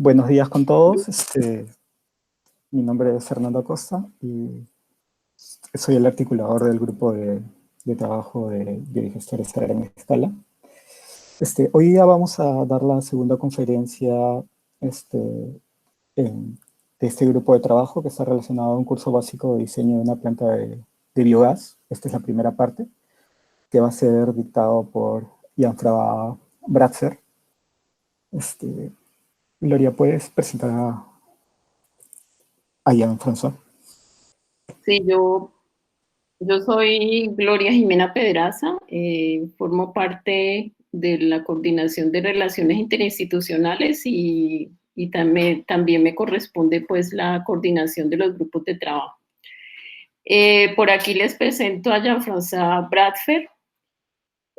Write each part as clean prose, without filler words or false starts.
Buenos días con todos. Mi nombre es Fernando Acosta y soy el articulador del grupo de trabajo de biodigestores a gran escala. Hoy día vamos a dar la segunda conferencia de este grupo de trabajo que está relacionado a un curso básico de diseño de una planta de biogás. Esta es la primera parte, que va a ser dictado por Jan-François Bratzer. Gloria, ¿puedes presentar a Jan-François? Sí, yo soy Gloria Jimena Pedraza, formo parte de la Coordinación de Relaciones Interinstitucionales y también me corresponde pues la coordinación de los grupos de trabajo. Por aquí les presento a Jan-François Bratzer.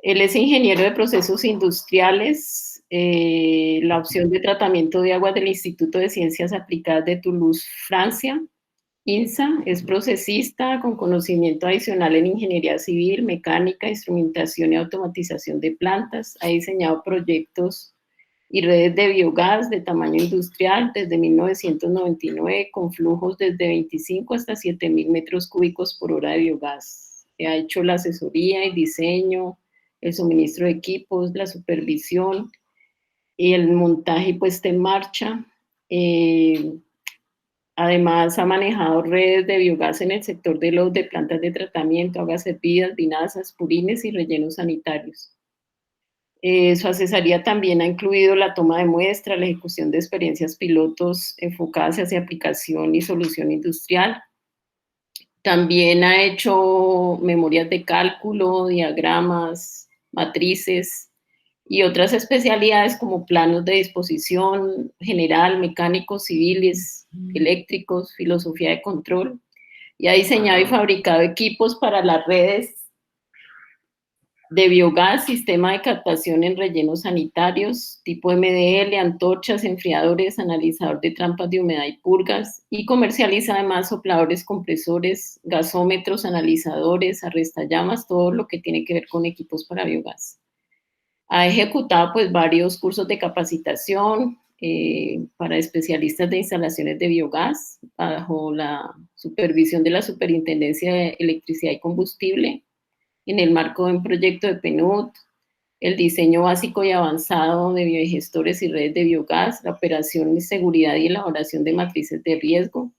Él es ingeniero de procesos industriales, la opción de tratamiento de agua del Instituto de Ciencias Aplicadas de Toulouse, Francia. INSA, es procesista con conocimiento adicional en ingeniería civil, mecánica, instrumentación y automatización de plantas. Ha diseñado proyectos y redes de biogás de tamaño industrial desde 1999 con flujos desde 25 hasta 7.000 metros cúbicos por hora de biogás. Ha hecho la asesoría y diseño, el suministro de equipos, la supervisión y el montaje y puesta en marcha. Además, ha manejado redes de biogás en el sector de plantas de tratamiento, aguas hervidas, vinazas, purines y rellenos sanitarios. Su asesoría también ha incluido la toma de muestras, la ejecución de experiencias pilotos enfocadas hacia aplicación y solución industrial. También ha hecho memorias de cálculo, diagramas, matrices y otras especialidades como planos de disposición general, mecánicos, civiles, eléctricos, filosofía de control. Y ha diseñado y fabricado equipos para las redes de biogás, sistema de captación en rellenos sanitarios, tipo MDL, antorchas, enfriadores, analizador de trampas de humedad y purgas, y comercializa además sopladores, compresores, gasómetros, analizadores, arrestallamas, todo lo que tiene que ver con equipos para biogás. Ha ejecutado pues varios cursos de capacitación para especialistas de instalaciones de biogás bajo la supervisión de la Superintendencia de Electricidad y Combustible en el marco de un proyecto de PNUD, el diseño básico y avanzado de biodigestores y redes de biogás, la operación y seguridad y elaboración de matrices de riesgo.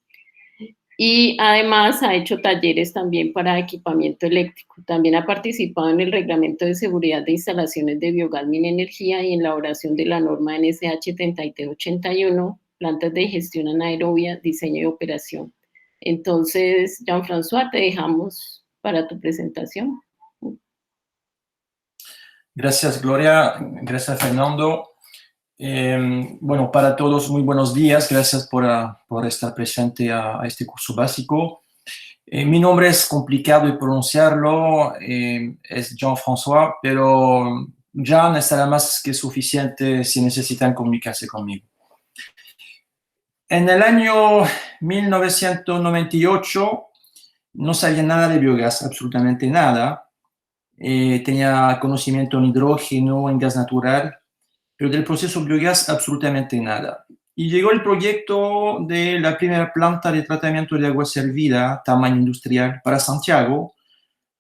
Y además ha hecho talleres también para equipamiento eléctrico. También ha participado en el reglamento de seguridad de instalaciones de biogás Minenergía y en la elaboración de la norma NSH 3381, plantas de digestión anaerobia, diseño y operación. Entonces, Jean-François, te dejamos para tu presentación. Gracias, Gloria. Gracias, Fernando. Bueno, para todos, muy buenos días. Gracias por estar presente a este curso básico. Mi nombre es complicado de pronunciarlo, es Jean-François, pero Jean estará más que suficiente si necesitan comunicarse conmigo. En el año 1998 no sabía nada de biogás, absolutamente nada. Tenía conocimiento en hidrógeno, en gas natural, pero del proceso biogás absolutamente nada. Y llegó el proyecto de la primera planta de tratamiento de agua servida, tamaño industrial, para Santiago,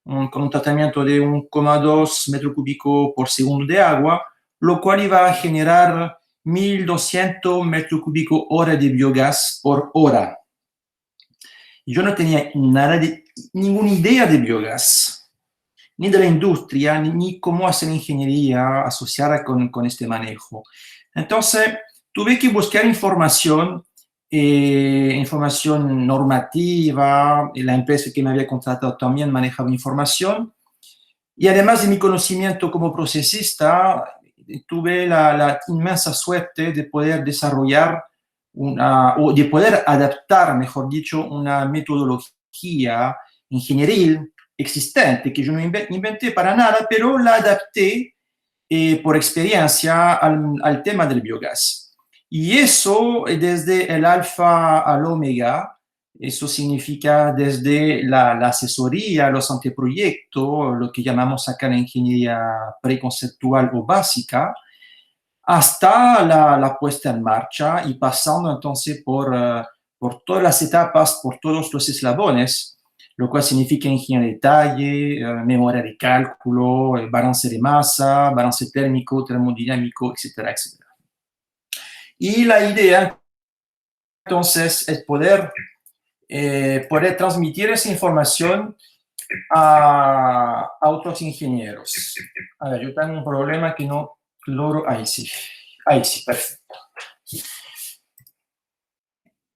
con un tratamiento de 1,2 metros cúbicos por segundo de agua, lo cual iba a generar 1.200 metros cúbicos hora de biogás por hora. Y yo no tenía ninguna idea de biogás, ni de la industria, ni cómo hacer ingeniería asociada con este manejo. Entonces, tuve que buscar información normativa, la empresa que me había contratado también manejaba información, y además de mi conocimiento como procesista, tuve la inmensa suerte de poder desarrollar o de poder adaptar, mejor dicho, una metodología ingenieril existente, que yo no inventé para nada, pero la adapté por experiencia al tema del biogás. Y eso desde el alfa al omega, eso significa desde la asesoría, los anteproyectos, lo que llamamos acá la ingeniería preconceptual o básica, hasta la puesta en marcha y pasando entonces por todas las etapas, por todos los eslabones, lo cual significa ingeniería de detalle, memoria de cálculo, balance de masa, balance térmico, termodinámico, etcétera, etcétera. Y la idea entonces es poder transmitir esa información a otros ingenieros. A ver, yo tengo un problema que no logro. Ahí sí, perfecto.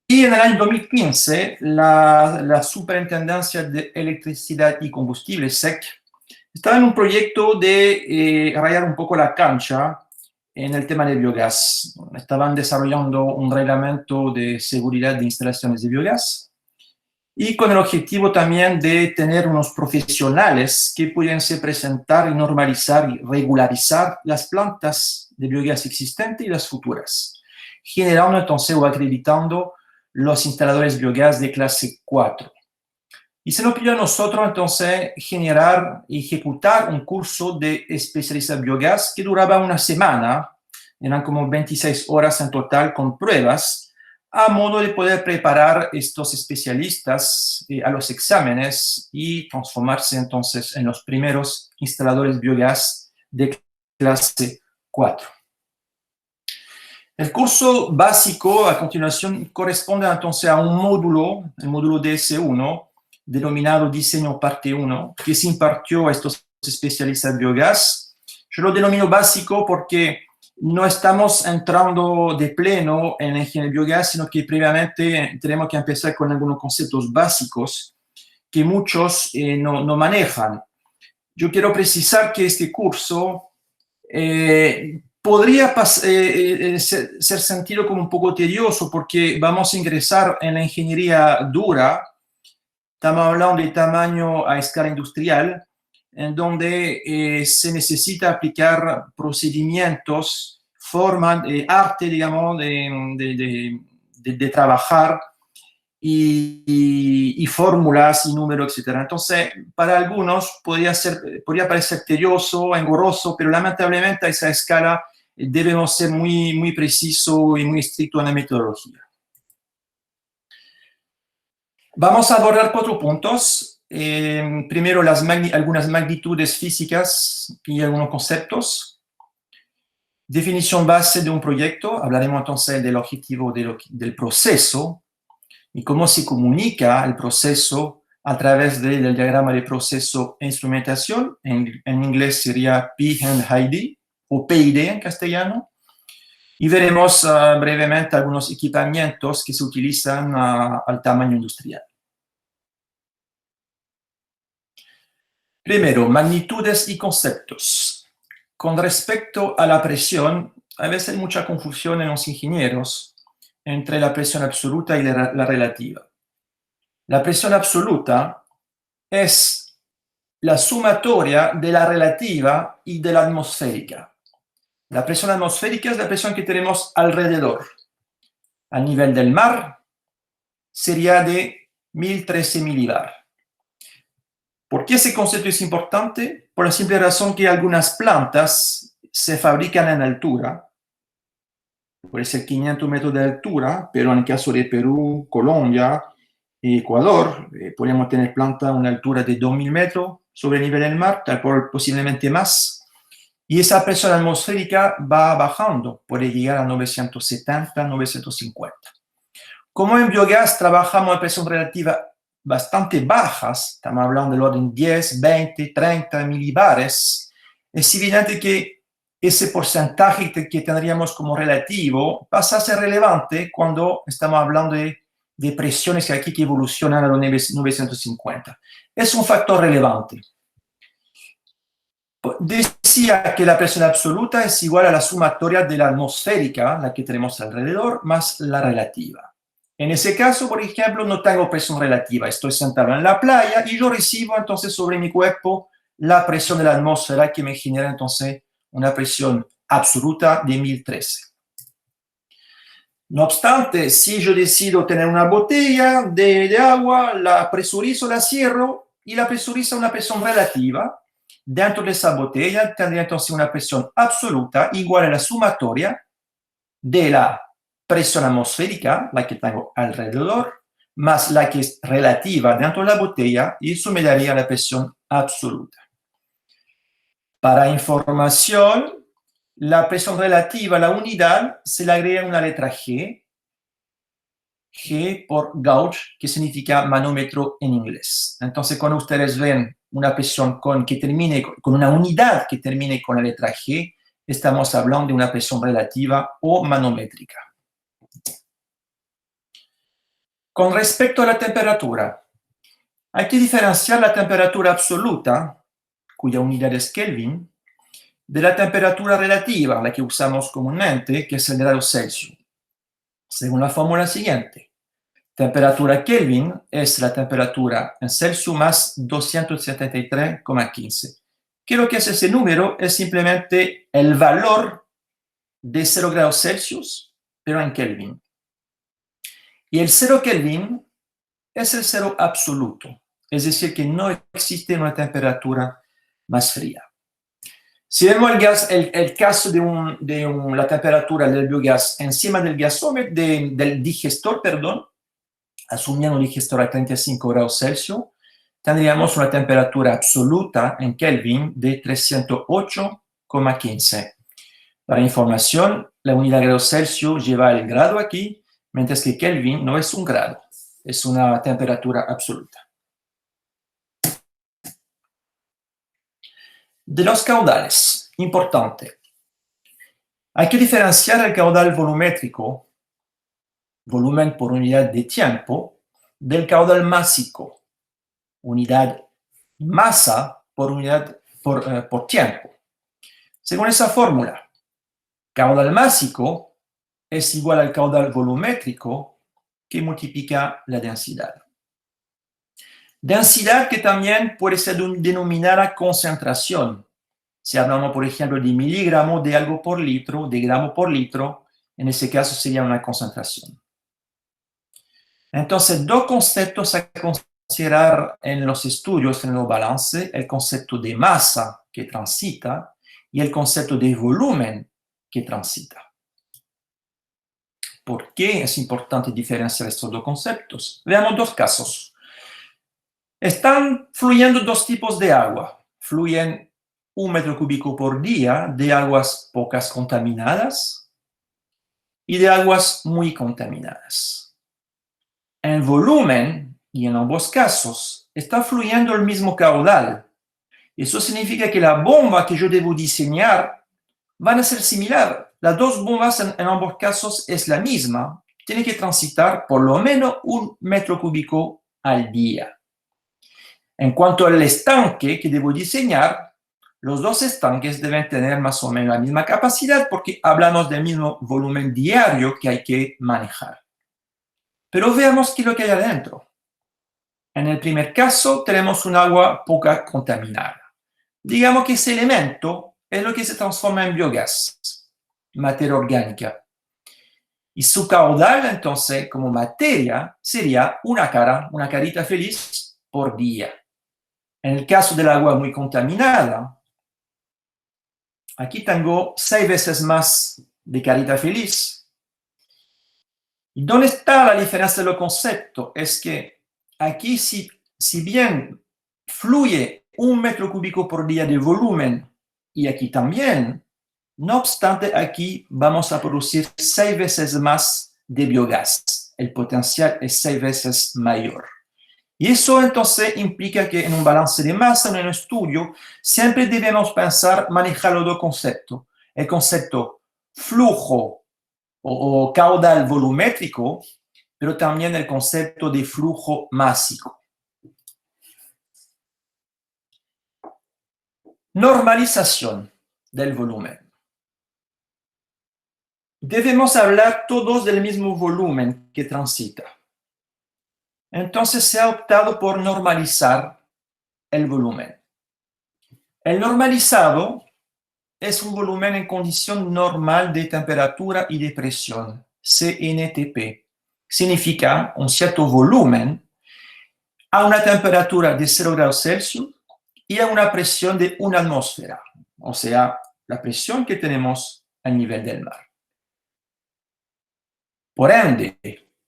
Y en el año 2015, la Superintendencia de Electricidad y Combustible, SEC, estaba en un proyecto de rayar un poco la cancha en el tema de biogás. Estaban desarrollando un reglamento de seguridad de instalaciones de biogás y con el objetivo también de tener unos profesionales que pudiesen presentar y normalizar y regularizar las plantas de biogás existentes y las futuras, generando entonces o acreditando los instaladores biogás de clase 4. Y se nos pidió a nosotros entonces generar y ejecutar un curso de especialista biogás que duraba una semana, eran como 26 horas en total con pruebas, a modo de poder preparar estos especialistas a los exámenes y transformarse entonces en los primeros instaladores biogás de clase 4. El curso básico a continuación corresponde entonces a un módulo, el módulo DS1, denominado Diseño Parte 1, que se impartió a estos especialistas biogás. Yo lo denomino básico porque no estamos entrando de pleno en la ingeniería biogás, sino que previamente tenemos que empezar con algunos conceptos básicos que muchos no manejan. Yo quiero precisar que este curso podría ser sentido como un poco tedioso porque vamos a ingresar en la ingeniería dura. Estamos hablando de tamaño a escala industrial, en donde se necesita aplicar procedimientos, formas, arte, digamos, de trabajar y fórmulas y números, etc. Entonces, para algunos podría parecer tedioso, engorroso, pero lamentablemente a esa escala debemos ser muy precisos y muy estrictos en la metodología. Vamos a abordar 4 puntos. Primero, algunas magnitudes físicas y algunos conceptos. Definición base de un proyecto. Hablaremos entonces del objetivo del proceso y cómo se comunica el proceso a través del diagrama de proceso e instrumentación. En inglés sería P&ID o PID en castellano. Y veremos brevemente algunos equipamientos que se utilizan al tamaño industrial. Primero, magnitudes y conceptos. Con respecto a la presión, a veces hay mucha confusión en los ingenieros entre la presión absoluta y la relativa. La presión absoluta es la sumatoria de la relativa y de la atmosférica. La presión atmosférica es la presión que tenemos alrededor. A nivel del mar sería de 1013 milibar. ¿Por qué ese concepto es importante? Por la simple razón que algunas plantas se fabrican en altura. Puede ser 500 metros de altura, pero en el caso de Perú, Colombia y Ecuador, podríamos tener plantas a una altura de 2000 metros sobre el nivel del mar, tal cual posiblemente más. Y esa presión atmosférica va bajando, puede llegar a 970, 950. Como en biogás trabajamos a presión relativa bastante bajas, estamos hablando del orden 10, 20, 30 milibares, es evidente que ese porcentaje que tendríamos como relativo pasa a ser relevante cuando estamos hablando de presiones aquí que evolucionan a los 950. Es un factor relevante. Decía que la presión absoluta es igual a la sumatoria de la atmosférica, la que tenemos alrededor, más la relativa. En ese caso, por ejemplo, no tengo presión relativa, estoy sentado en la playa y yo recibo entonces sobre mi cuerpo la presión de la atmósfera que me genera entonces una presión absoluta de 1013. No obstante, si yo decido tener una botella de agua, la presurizo, la cierro y la presurizo a una presión relativa, dentro de esa botella tendría entonces una presión absoluta igual a la sumatoria de la presión atmosférica, la que tengo alrededor, más la que es relativa dentro de la botella, y eso me daría la presión absoluta. Para información, la presión relativa a la unidad se le agrega una letra G, G por gauge, que significa manómetro en inglés. Entonces, cuando ustedes ven una presión con una unidad que termine con la letra G, estamos hablando de una presión relativa o manométrica. Con respecto a la temperatura, hay que diferenciar la temperatura absoluta, cuya unidad es Kelvin, de la temperatura relativa, la que usamos comúnmente, que es el grado Celsius. Según la fórmula siguiente, temperatura Kelvin es la temperatura en Celsius más 273,15. ¿Qué lo que es ese número? Es simplemente el valor de 0 grados Celsius, pero en Kelvin. Y el 0 Kelvin es el cero absoluto, es decir, que no existe una temperatura más fría. Si vemos el caso de la temperatura del biogás encima del gasómetro, del digestor, asumiendo un digestor a 35 grados Celsius, tendríamos una temperatura absoluta en Kelvin de 308,15. Para información, la unidad de grados Celsius lleva el grado aquí, mientras que Kelvin no es un grado, es una temperatura absoluta. De los caudales, importante. Hay que diferenciar el caudal volumétrico, volumen por unidad de tiempo, del caudal másico, unidad masa por unidad por tiempo. Según esa fórmula, caudal másico es igual al caudal volumétrico que multiplica la densidad. Densidad que también puede ser denominada concentración. Si hablamos, por ejemplo, de miligramo de algo por litro, de gramo por litro, en ese caso sería una concentración. Entonces, dos conceptos a considerar en los estudios, en el balance: el concepto de masa que transita y el concepto de volumen que transita. ¿Por qué es importante diferenciar estos dos conceptos? Veamos dos casos. Están fluyendo dos tipos de agua. Fluyen 1 metro cúbico por día de aguas pocas contaminadas y de aguas muy contaminadas. En volumen, y en ambos casos, está fluyendo el mismo caudal. Eso significa que la bomba que yo debo diseñar van a ser similares. Las dos bombas en ambos casos es la misma. Tiene que transitar por lo menos 1 metro cúbico al día. En cuanto al estanque que debo diseñar, los dos estanques deben tener más o menos la misma capacidad porque hablamos del mismo volumen diario que hay que manejar. Pero veamos qué es lo que hay adentro. En el primer caso tenemos un agua poca contaminada. Digamos que ese elemento es lo que se transforma en biogás, materia orgánica. Y su caudal, entonces, como materia, sería una carita feliz por día. En el caso del agua muy contaminada, aquí tengo 6 veces más de carita feliz. ¿Y dónde está la diferencia de los conceptos? Es que aquí, si bien fluye 1 metro cúbico por día de volumen, y aquí también, no obstante, aquí vamos a producir 6 veces más de biogás. El potencial es 6 veces mayor. Y eso entonces implica que en un balance de masa, en un estudio, siempre debemos pensar, manejar los dos conceptos. El concepto flujo o caudal volumétrico, pero también el concepto de flujo másico. Normalización del volumen. Debemos hablar todos del mismo volumen que transita. Entonces se ha optado por normalizar el volumen. El normalizado es un volumen en condición normal de temperatura y de presión, CNTP. Significa un cierto volumen a una temperatura de 0 grados Celsius y a una presión de 1 atmósfera, o sea, la presión que tenemos al nivel del mar. Por ende,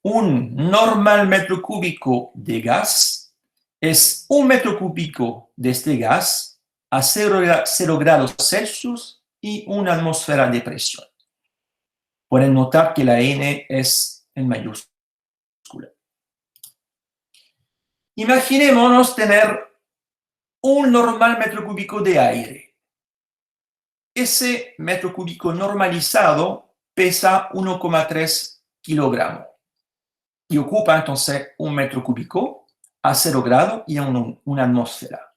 un normal metro cúbico de gas es 1 metro cúbico de este gas a 0 grados Celsius y 1 atmósfera de presión. Pueden notar que la N es en mayúscula. Imaginémonos tener un normal metro cúbico de aire. Ese metro cúbico normalizado pesa 1,3 kilogramos y ocupa entonces 1 metro cúbico a 0 grados y a una atmósfera.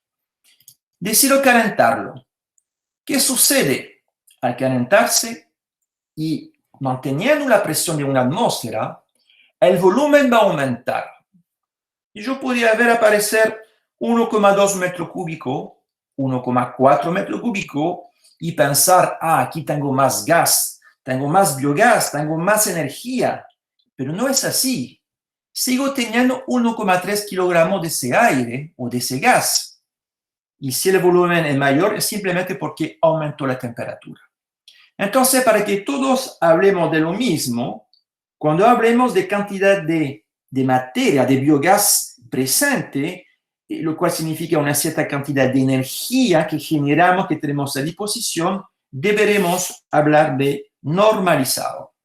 Decido calentarlo. ¿Qué sucede? Al calentarse y manteniendo la presión de una atmósfera, el volumen va a aumentar. Y yo podría ver aparecer 1,2 metro cúbico, 1,4 metro cúbico y pensar, aquí tengo más gas, tengo más biogás, tengo más energía. Pero no es así. Sigo teniendo 1,3 kilogramos de ese aire o de ese gas. Y si el volumen es mayor, es simplemente porque aumentó la temperatura. Entonces, para que todos hablemos de lo mismo, cuando hablemos de cantidad de materia, de biogás presente, lo cual significa una cierta cantidad de energía que generamos, que tenemos a disposición, deberemos hablar de normalizado.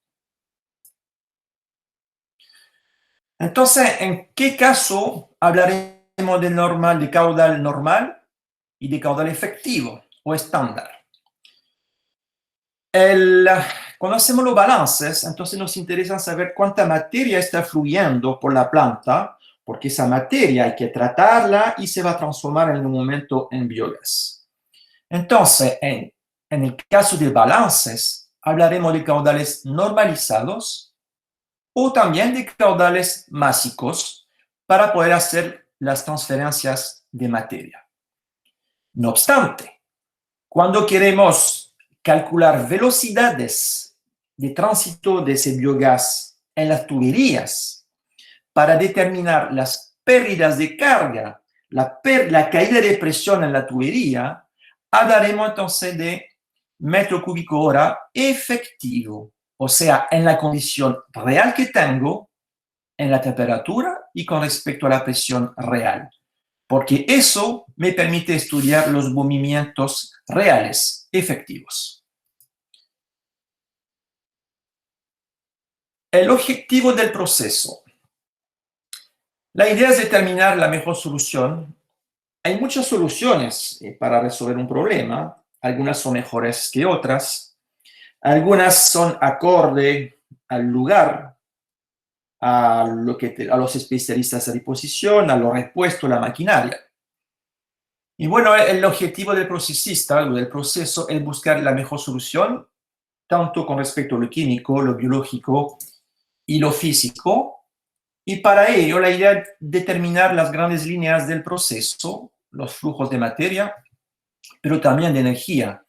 Entonces, ¿en qué caso hablaremos de normal, de caudal normal y de caudal efectivo o estándar? Cuando hacemos los balances, entonces nos interesa saber cuánta materia está fluyendo por la planta, porque esa materia hay que tratarla y se va a transformar en un momento en biogás. Entonces, en el caso de balances, hablaremos de caudales normalizados o también de caudales másicos para poder hacer las transferencias de materia. No obstante, cuando queremos calcular velocidades de tránsito de ese biogás en las tuberías para determinar las pérdidas de carga, la caída de presión en la tubería, hablaremos entonces de metro cúbico hora efectivo, o sea, en la condición real que tengo, en la temperatura y con respecto a la presión real, porque eso me permite estudiar los movimientos reales, efectivos. El objetivo del proceso. La idea es determinar la mejor solución. Hay muchas soluciones para resolver un problema. Algunas son mejores que otras. Algunas son acorde al lugar, a los especialistas a disposición, a lo repuesto, a la maquinaria. Y bueno, el objetivo del procesista, del proceso, es buscar la mejor solución, tanto con respecto a lo químico, lo biológico y lo físico, y para ello la idea es determinar las grandes líneas del proceso, los flujos de materia, pero también de energía.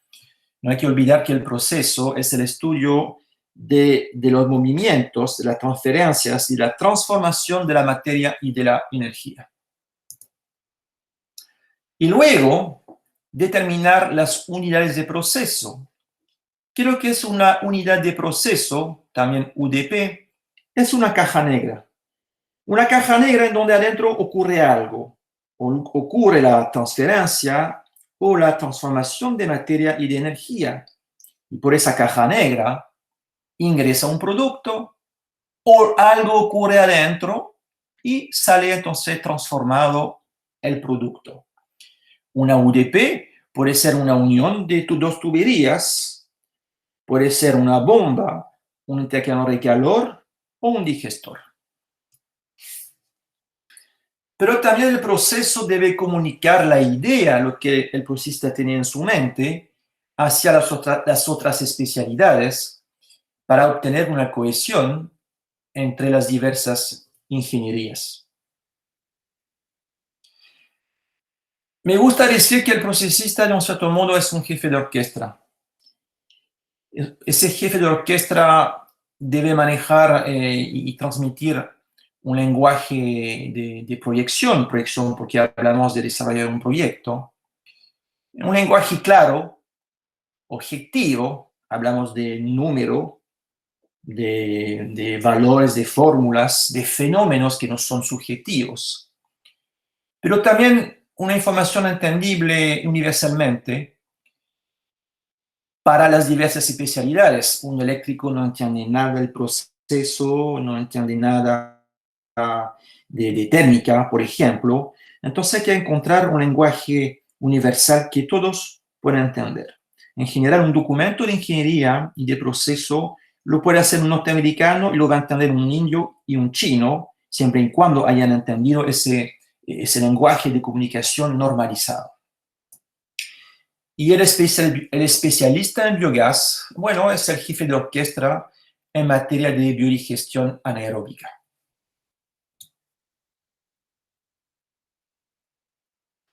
No hay que olvidar que el proceso es el estudio de los movimientos, de las transferencias y la transformación de la materia y de la energía. Y luego, determinar las unidades de proceso. ¿Qué es lo que es una unidad de proceso? También UDP. Es una caja negra. Una caja negra en donde adentro ocurre algo. Ocurre la transferencia o la transformación de materia y de energía. Y por esa caja negra ingresa un producto o algo ocurre adentro y sale entonces transformado el producto. Una UDP puede ser una unión de dos tuberías, puede ser una bomba, un intercambiador de calor o un digestor. Pero también el proceso debe comunicar la idea, lo que el procesista tenía en su mente, hacia las otras especialidades para obtener una cohesión entre las diversas ingenierías. Me gusta decir que el procesista, de un cierto modo, es un jefe de orquesta. Ese jefe de orquesta debe manejar y transmitir un lenguaje de proyección porque hablamos de desarrollar un proyecto, Un lenguaje claro, objetivo, hablamos de número, de valores, de fórmulas, de fenómenos que no son subjetivos. Pero también una información entendible universalmente para las diversas especialidades. Un eléctrico no entiende nada del proceso, no entiende nada de térmica, por ejemplo. Entonces hay que encontrar un lenguaje universal que todos puedan entender. En general, un documento de ingeniería y de proceso lo puede hacer un norteamericano y lo va a entender un indio y un chino, siempre y cuando hayan entendido ese lenguaje de comunicación normalizado. Y el especialista en biogás, bueno, es el jefe de orquesta en materia de biodigestión anaeróbica.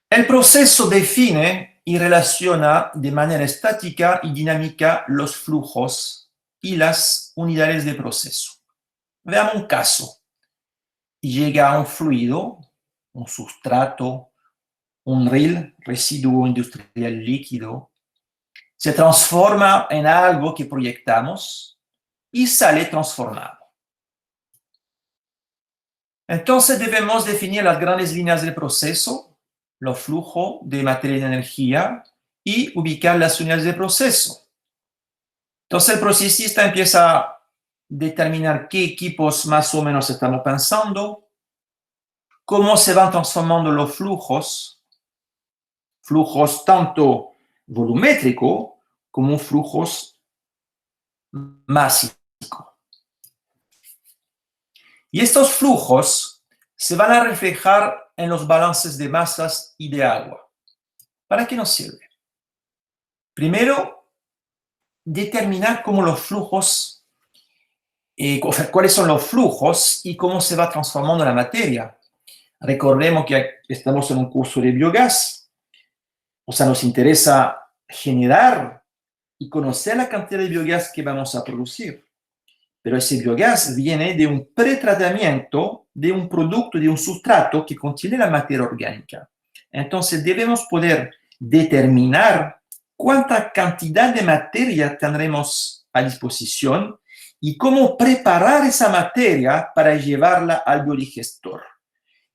El proceso define y relaciona de manera estática y dinámica los flujos y las unidades de proceso. Veamos un caso. Llega un fluido, un sustrato, un RIL, residuo industrial líquido, se transforma en algo que proyectamos y sale transformado. Entonces debemos definir las grandes líneas del proceso, los flujos de materia y de energía y ubicar las unidades de proceso. Entonces el procesista empieza a determinar qué equipos más o menos estamos pensando, cómo se van transformando los flujos tanto volumétricos como flujos masivos. Y estos flujos se van a reflejar en los balances de masas y de agua. ¿Para qué nos sirve? Primero, determinar cómo los flujos, cuáles son los flujos y cómo se va transformando la materia. Recordemos que estamos en un curso de biogás, o sea, nos interesa generar y conocer la cantidad de biogás que vamos a producir. Pero ese biogás viene de un pretratamiento de un producto, de un sustrato que contiene la materia orgánica. Entonces debemos poder determinar cuánta cantidad de materia tendremos a disposición y cómo preparar esa materia para llevarla al biodigestor.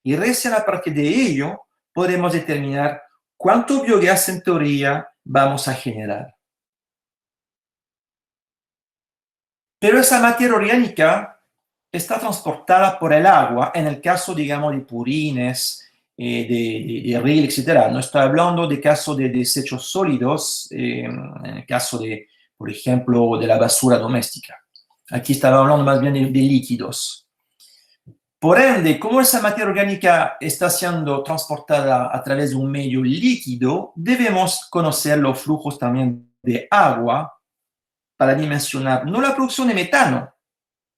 Y recién a partir de ello podemos determinar cuánto biogás en teoría vamos a generar. Pero esa materia orgánica está transportada por el agua, en el caso, digamos, de purines, de RIL, etc. No estoy hablando de caso de desechos sólidos, en el caso de, por ejemplo, de la basura doméstica. Aquí estaba hablando más bien de líquidos. Por ende, como esa materia orgánica está siendo transportada a través de un medio líquido, debemos conocer los flujos también de agua para dimensionar no la producción de metano,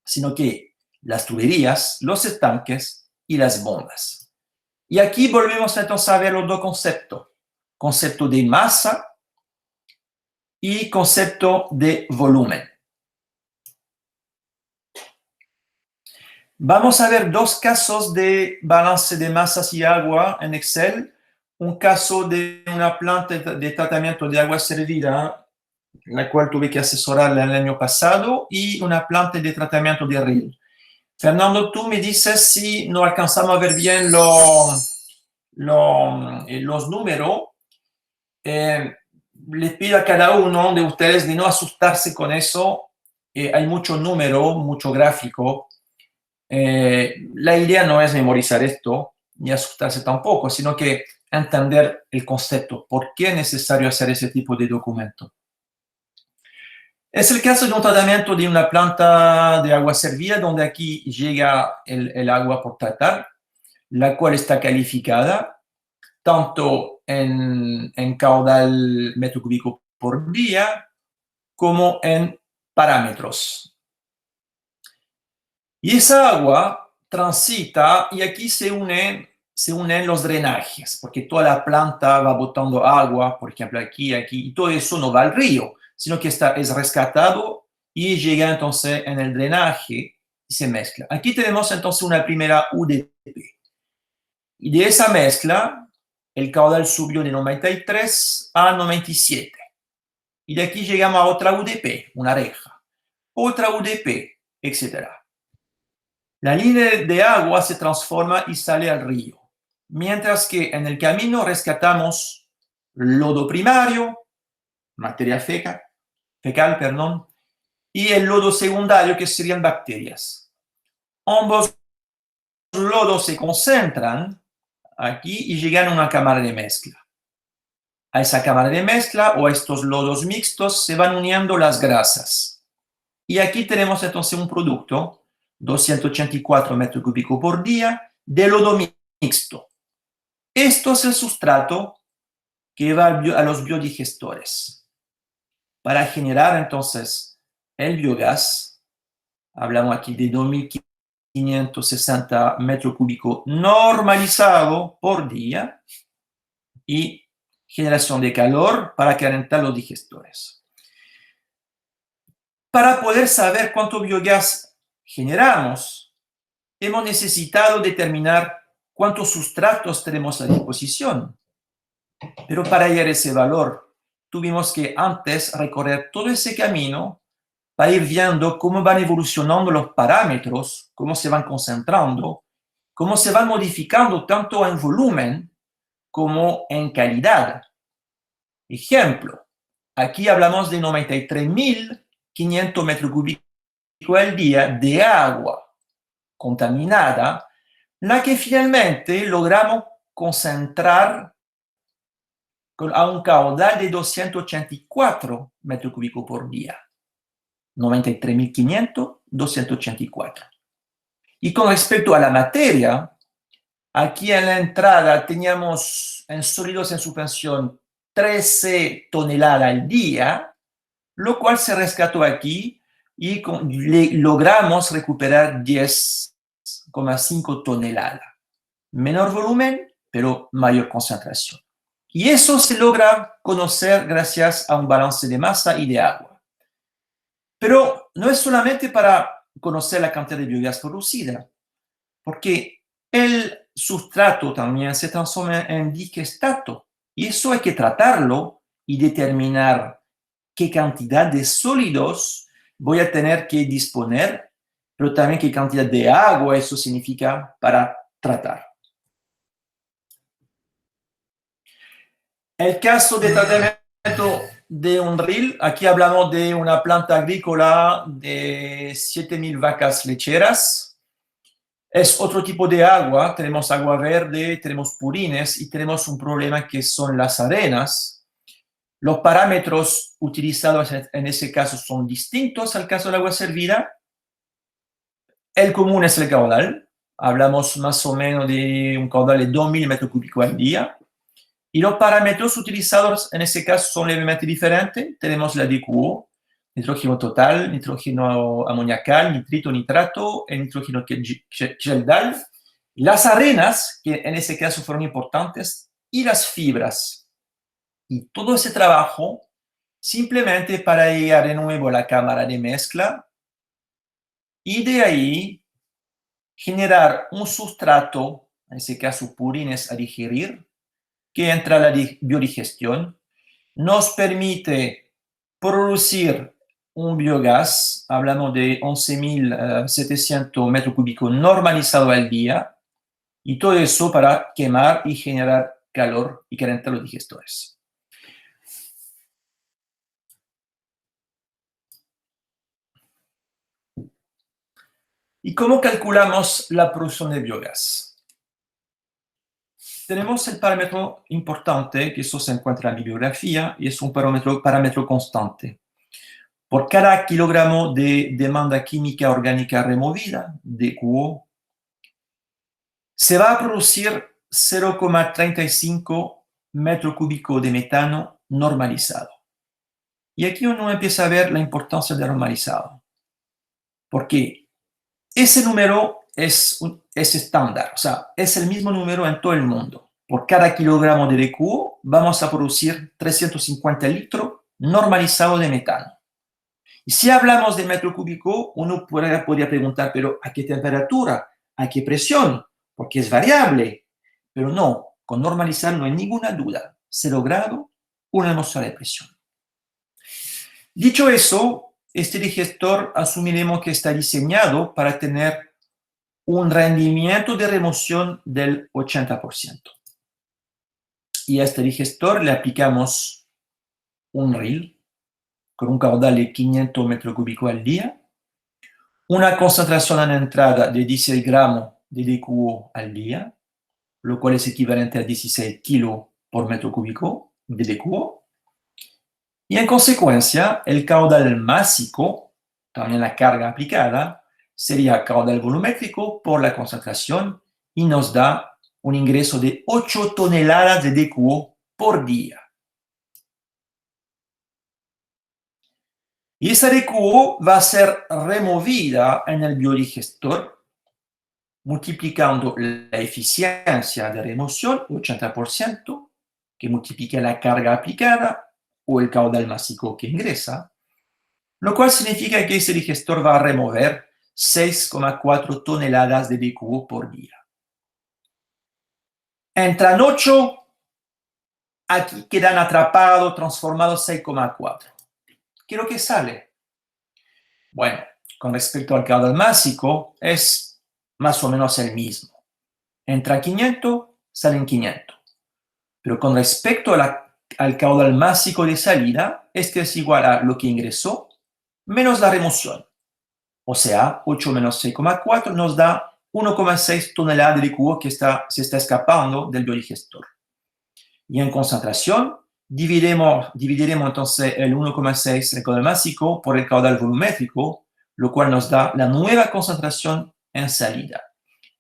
sino que las tuberías, los estanques y las bombas. Y aquí volvemos entonces a ver los dos conceptos. Concepto de masa y concepto de volumen. Vamos a ver dos casos de balance de masas y agua en Excel. Un caso de una planta de tratamiento de agua servida, la cual tuve que asesorarla el año pasado, y una planta de tratamiento de RIL. Fernando, tú me dices si no alcanzamos a ver bien los números. Les pido a cada uno de ustedes de no asustarse con eso. Hay mucho número, mucho gráfico. La idea no es memorizar esto, ni asustarse tampoco, sino que entender el concepto. ¿Por qué es necesario hacer ese tipo de documento? Es el caso de un tratamiento de una planta de agua servida, donde aquí llega el agua por tratar, la cual está calificada tanto en caudal metro cúbico por día como en parámetros. Y esa agua transita y aquí se unen los drenajes, porque toda la planta va botando agua, por ejemplo, aquí, y todo eso no va al río, sino que es rescatado y llega entonces en el drenaje y se mezcla. Aquí tenemos entonces una primera UDP. Y de esa mezcla el caudal subió de 93 a 97. Y de aquí llegamos a otra UDP, una reja, otra UDP, etc. La línea de agua se transforma y sale al río, mientras que en el camino rescatamos lodo primario, materia fecal, y el lodo secundario, que serían bacterias. Ambos lodos se concentran aquí y llegan a una cámara de mezcla. A esa cámara de mezcla o a estos lodos mixtos se van uniendo las grasas. Y aquí tenemos entonces un producto, 284 metros cúbicos por día, de lodo mixto. Esto es el sustrato que va a los biodigestores. Para generar entonces el biogás, hablamos aquí de 2.560 metros cúbicos normalizado por día y generación de calor para calentar los digestores. Para poder saber cuánto biogás generamos, hemos necesitado determinar cuántos sustratos tenemos a disposición. Pero para llegar a ese valor, tuvimos que antes recorrer todo ese camino para ir viendo cómo van evolucionando los parámetros, cómo se van concentrando, cómo se van modificando tanto en volumen como en calidad. Ejemplo, aquí hablamos de 93.500 metros cúbicos al día de agua contaminada, la que finalmente logramos concentrar a un caudal de 284 metros cúbicos por día. 93.500, 284. Y con respecto a la materia, aquí en la entrada teníamos en sólidos en suspensión 13 toneladas al día, lo cual se rescató aquí y logramos recuperar 10,5 toneladas. Menor volumen, pero mayor concentración. Y eso se logra conocer gracias a un balance de masa y de agua. Pero no es solamente para conocer la cantidad de biogás producida, porque el sustrato también se transforma en digestato. Y eso hay que tratarlo y determinar qué cantidad de sólidos voy a tener que disponer, pero también qué cantidad de agua eso significa para tratar. El caso de tratamiento de un drill, aquí hablamos de una planta agrícola de 7.000 vacas lecheras. Es otro tipo de agua, tenemos agua verde, tenemos purines y tenemos un problema que son las arenas. Los parámetros utilizados en ese caso son distintos al caso del agua servida. El común es el caudal, hablamos más o menos de un caudal de 2.000 metros cúbicos al día. Y los parámetros utilizados en ese caso son levemente diferentes. Tenemos la DQO, nitrógeno total, nitrógeno amoniacal, nitrito, nitrato, el nitrógeno geldal, las arenas, que en ese caso fueron importantes, y las fibras. Y todo ese trabajo simplemente para llegar de nuevo a la cámara de mezcla y de ahí generar un sustrato, en ese caso purines a digerir, que entra a la biodigestión, nos permite producir un biogás, hablamos de 11.700 metros cúbicos normalizado al día, y todo eso para quemar y generar calor y calentar los digestores. ¿Y cómo calculamos la producción de biogás? Tenemos el parámetro importante, que eso se encuentra en la bibliografía, y es un parámetro constante. Por cada kilogramo de demanda química orgánica removida, DQO, se va a producir 0,35 metros cúbicos de metano normalizado. Y aquí uno empieza a ver la importancia de normalizado, porque ese número es estándar, o sea, es el mismo número en todo el mundo. Por cada kilogramo de DQO vamos a producir 350 litros normalizado de metano. Y si hablamos de metro cúbico, uno podría preguntar, pero ¿a qué temperatura? ¿A qué presión? Porque es variable. Pero no, Con normalizar no hay ninguna duda. 0 grado, una atmósfera de presión. Dicho eso, este digestor asumiremos que está diseñado para tener un rendimiento de remoción del 80%. Y a este digestor le aplicamos un reel con un caudal de 500 metros cúbicos al día, una concentración en entrada de 16 gramos de DQO al día, lo cual es equivalente a 16 kilos por metro cúbico de DQO, y en consecuencia el caudal másico, también la carga aplicada, sería caudal volumétrico por la concentración y nos da un ingreso de 8 toneladas de DQO por día. Y esa DQO va a ser removida en el biodigestor, multiplicando la eficiencia de remoción, 80%, que multiplica la carga aplicada o el caudal másico que ingresa, lo cual significa que ese digestor va a remover 6,4 toneladas de DQO por día. Entran 8, aquí quedan atrapados, transformados 6,4. ¿Qué es lo que sale? Bueno, con respecto al caudal másico, es más o menos el mismo. Entra 500, salen 500. Pero con respecto al caudal másico de salida, este es igual a lo que ingresó menos la remoción. O sea, 8 menos 6,4 nos da 1,6 toneladas de DQO que se está escapando del biodigestor. Y en concentración, dividiremos entonces el 1,6, el caudal másico, por el caudal volumétrico, lo cual nos da la nueva concentración en salida.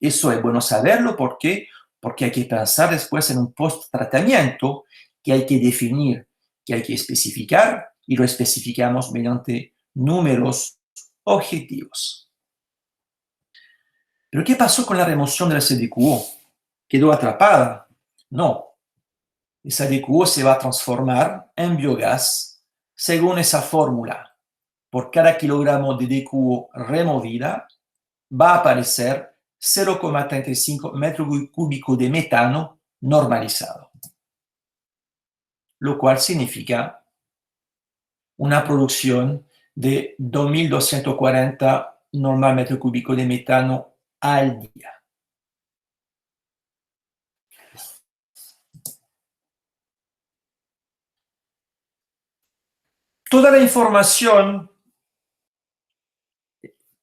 Eso es bueno saberlo porque hay que pensar después en un post-tratamiento que hay que definir, que hay que especificar, y lo especificamos mediante números objetivos. ¿Pero qué pasó con la remoción del DQO? ¿Quedó atrapada? No. Esa DQO se va a transformar en biogás según esa fórmula. Por cada kilogramo de DQO removida va a aparecer 0,35 metros cúbicos de metano normalizado, lo cual significa una producción de 2.240 normal metros cúbicos de metano al día. Toda la información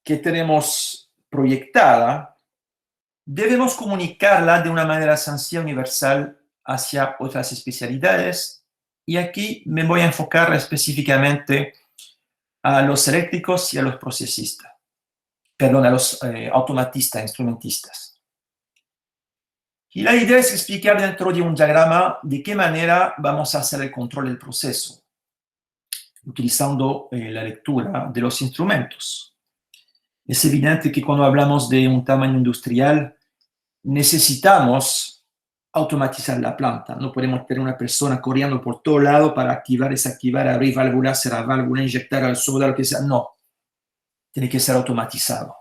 que tenemos proyectada debemos comunicarla de una manera sencilla, universal, hacia otras especialidades, y aquí me voy a enfocar específicamente a los eléctricos y a los procesistas, perdón, a los automatistas, instrumentistas. Y la idea es explicar dentro de un diagrama de qué manera vamos a hacer el control del proceso, utilizando la lectura de los instrumentos. Es evidente que cuando hablamos de un tamaño industrial, necesitamos automatizar la planta. No podemos tener una persona corriendo por todo lado para activar, desactivar, abrir válvula, cerrar válvula, inyectar al soda, lo que sea. No. Tiene que ser automatizado.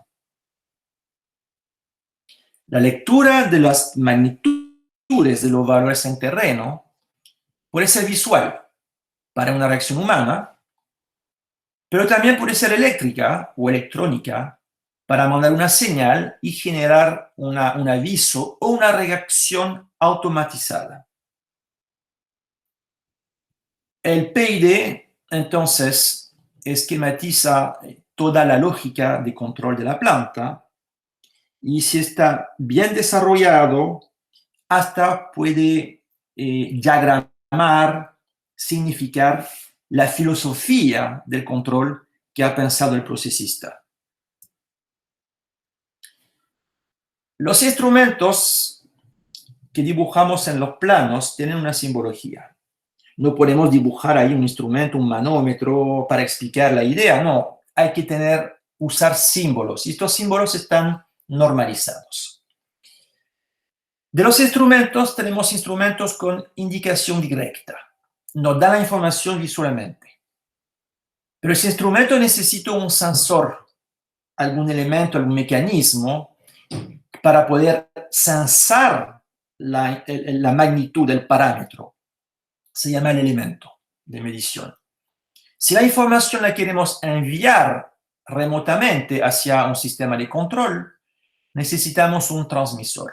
La lectura de las magnitudes de los valores en terreno puede ser visual para una reacción humana, pero también puede ser eléctrica o electrónica para mandar una señal y generar un aviso o una reacción automatizada. El PID, entonces, esquematiza toda la lógica de control de la planta, y si está bien desarrollado, hasta puede diagramar, significar la filosofía del control que ha pensado el procesista. Los instrumentos que dibujamos en los planos tienen una simbología. No podemos dibujar ahí un instrumento, un manómetro, para explicar la idea. No, hay que usar símbolos. Y estos símbolos están normalizados. De los instrumentos, tenemos instrumentos con indicación directa. Nos da la información visualmente. Pero ese instrumento necesita un sensor, algún elemento, algún mecanismo, para poder sensar la magnitud del parámetro. Se llama el elemento de medición. Si la información la queremos enviar remotamente hacia un sistema de control, necesitamos un transmisor.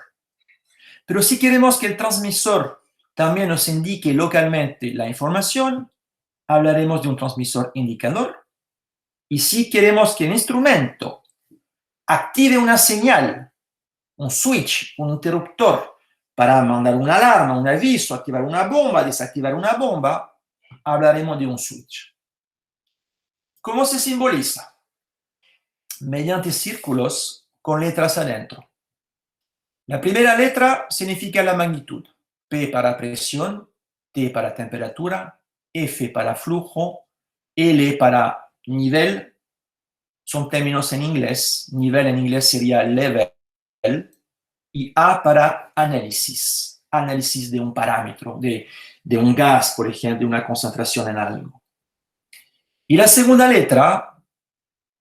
Pero si queremos que el transmisor también nos indique localmente la información, hablaremos de un transmisor indicador. Y si queremos que el instrumento active una señal, un switch, un interruptor, para mandar una alarma, un aviso, activar una bomba, desactivar una bomba, hablaremos de un switch. ¿Cómo se simboliza? Mediante círculos con letras adentro. La primera letra significa la magnitud. P para presión, T para temperatura, F para flujo, L para nivel. Son términos en inglés. Nivel en inglés sería level. Y A para análisis. Análisis de un parámetro, de un gas, por ejemplo, de una concentración en algo. Y la segunda letra,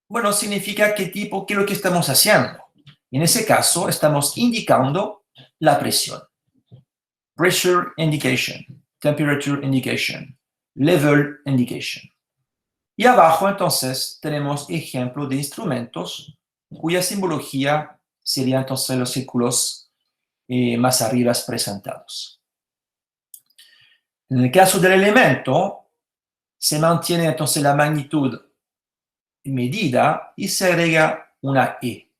bueno, significa qué es lo que estamos haciendo. En ese caso, estamos indicando la presión. Pressure indication, temperature indication, level indication. Y abajo, entonces, tenemos ejemplos de instrumentos cuya simbología sería entonces los círculos más arriba presentados. En el caso del elemento, se mantiene entonces la magnitud medida y se agrega una E.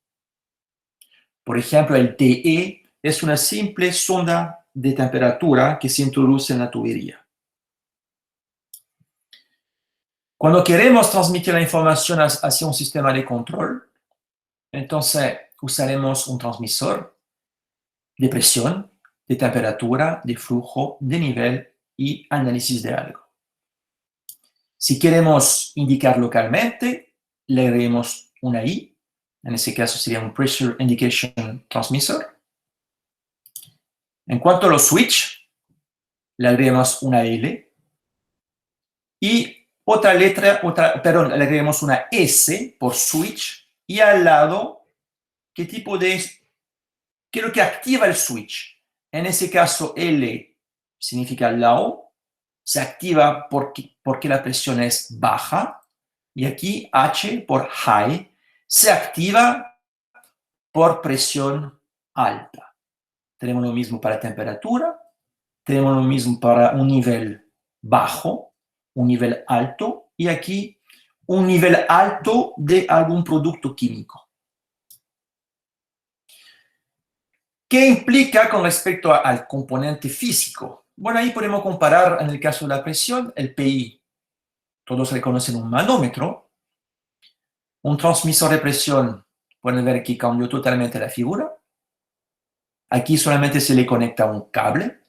Por ejemplo, el TE es una simple sonda de temperatura que se introduce en la tubería. Cuando queremos transmitir la información hacia un sistema de control, entonces usaremos un transmisor de presión, de temperatura, de flujo, de nivel y análisis de algo. Si queremos indicar localmente, le agregamos una I. En ese caso sería un Pressure Indication Transmitter. En cuanto a los switch, le agregamos una L. Y otra letra, le agregamos una S por switch. Y al lado, ¿qué es lo que activa el switch? En ese caso, L significa low. Se activa porque la presión es baja. Y aquí H por high. Se activa por presión alta. Tenemos lo mismo para temperatura, tenemos lo mismo para un nivel bajo, un nivel alto, y aquí un nivel alto de algún producto químico. ¿Qué implica con respecto al componente físico? Bueno, ahí podemos comparar en el caso de la presión, el PI. Todos reconocen un manómetro. Un transmisor de presión, pueden ver que cambió totalmente la figura. Aquí solamente se le conecta un cable.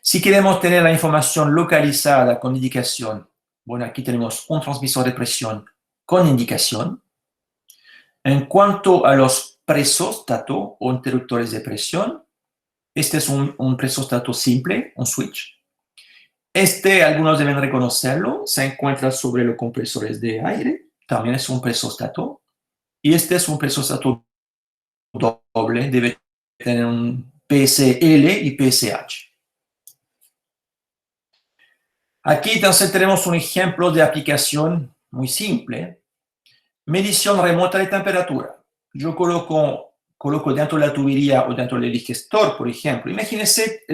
Si queremos tener la información localizada con indicación, bueno, aquí tenemos un transmisor de presión con indicación. En cuanto a los presóstatos o interruptores de presión, este es un presóstato simple, un switch. Algunos deben reconocerlo, se encuentra sobre los compresores de aire, también es un presóstato. Y este es un presóstato doble, debe tener un PSL y PSH. Aquí entonces tenemos un ejemplo de aplicación muy simple. Medición remota de temperatura. Yo coloco dentro de la tubería o dentro del digestor, por ejemplo. Imagínense,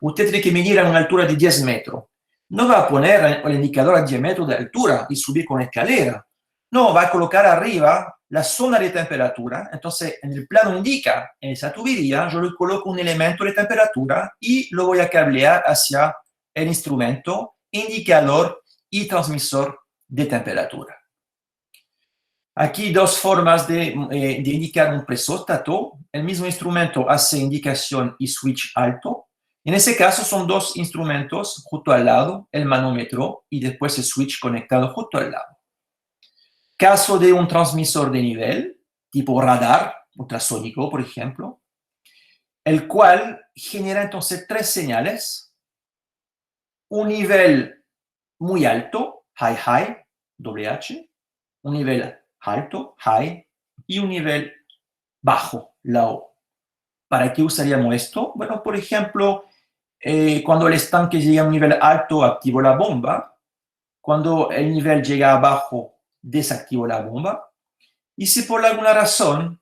usted tiene que medir a una altura de 10 metros. No va a poner el indicador a 10 metros de altura y subir con escalera. No, va a colocar arriba la zona de temperatura. Entonces, en el plano indica, en esa tubería, yo le coloco un elemento de temperatura y lo voy a cablear hacia el instrumento, indicador y transmisor de temperatura. Aquí dos formas de indicar un presóstato. El mismo instrumento hace indicación y switch alto. En ese caso son dos instrumentos justo al lado, el manómetro y después el switch conectado justo al lado. Caso de un transmisor de nivel, tipo radar ultrasónico, por ejemplo, el cual genera entonces tres señales. Un nivel muy alto, high, doble H, un nivel alto, high, y un nivel bajo, low. ¿Para qué usaríamos esto? Bueno, por ejemplo, cuando el estanque llega a un nivel alto, activo la bomba. Cuando el nivel llega abajo, desactivo la bomba. Y si por alguna razón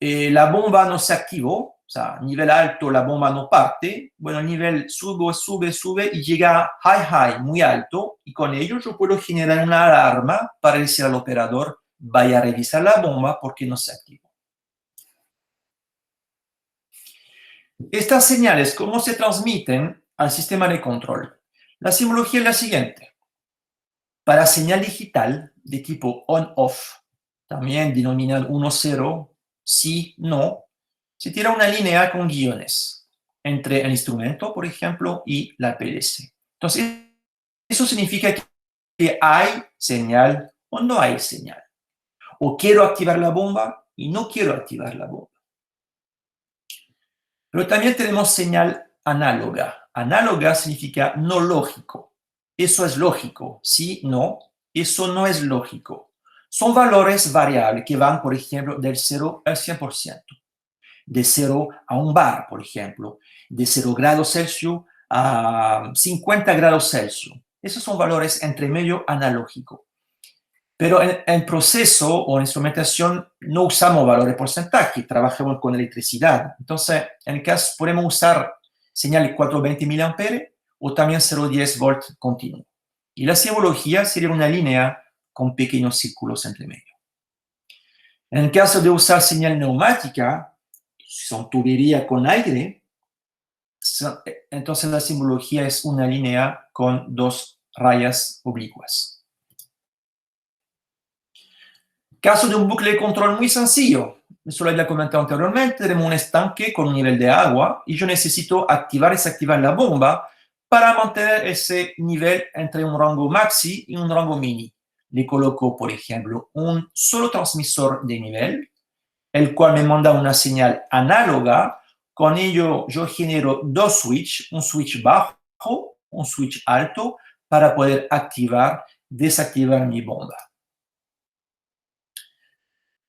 la bomba no se activó, o sea, a nivel alto la bomba no parte, bueno, el nivel sube y llega high, muy alto, y con ello yo puedo generar una alarma para decir al operador, vaya a revisar la bomba porque no se activó. Estas señales, ¿cómo se transmiten al sistema de control? La simbología es la siguiente. Para señal digital de tipo on-off, también denominada 1-0, sí, no, se tira una línea con guiones entre el instrumento, por ejemplo, y la PLC. Entonces, eso significa que hay señal o no hay señal. O quiero activar la bomba y no quiero activar la bomba. Pero también tenemos señal análoga. Análoga significa no lógico. Eso es lógico, sí, no. Eso no es lógico. Son valores variables que van, por ejemplo, del 0 al 100%. De 0 a 1 bar, por ejemplo. De 0 grados Celsius a 50 grados Celsius. Esos son valores entre medio analógico. Pero en proceso o en instrumentación no usamos valores porcentaje, trabajamos con electricidad. Entonces, en el caso, podemos usar señal de 420 mA o también 0,10 volt continuo. Y la simbología sería una línea con pequeños círculos entre medio. En el caso de usar señal neumática, son tubería con aire, entonces la simbología es una línea con 2 rayas oblicuas. Caso de un bucle de control muy sencillo, eso lo había comentado anteriormente, tenemos un estanque con un nivel de agua y yo necesito activar y desactivar la bomba para mantener ese nivel entre un rango maxi y un rango mini. Le coloco, por ejemplo, un solo transmisor de nivel, el cual me manda una señal análoga. Con ello yo genero 2 switches, un switch bajo, un switch alto, para poder activar, desactivar mi bomba.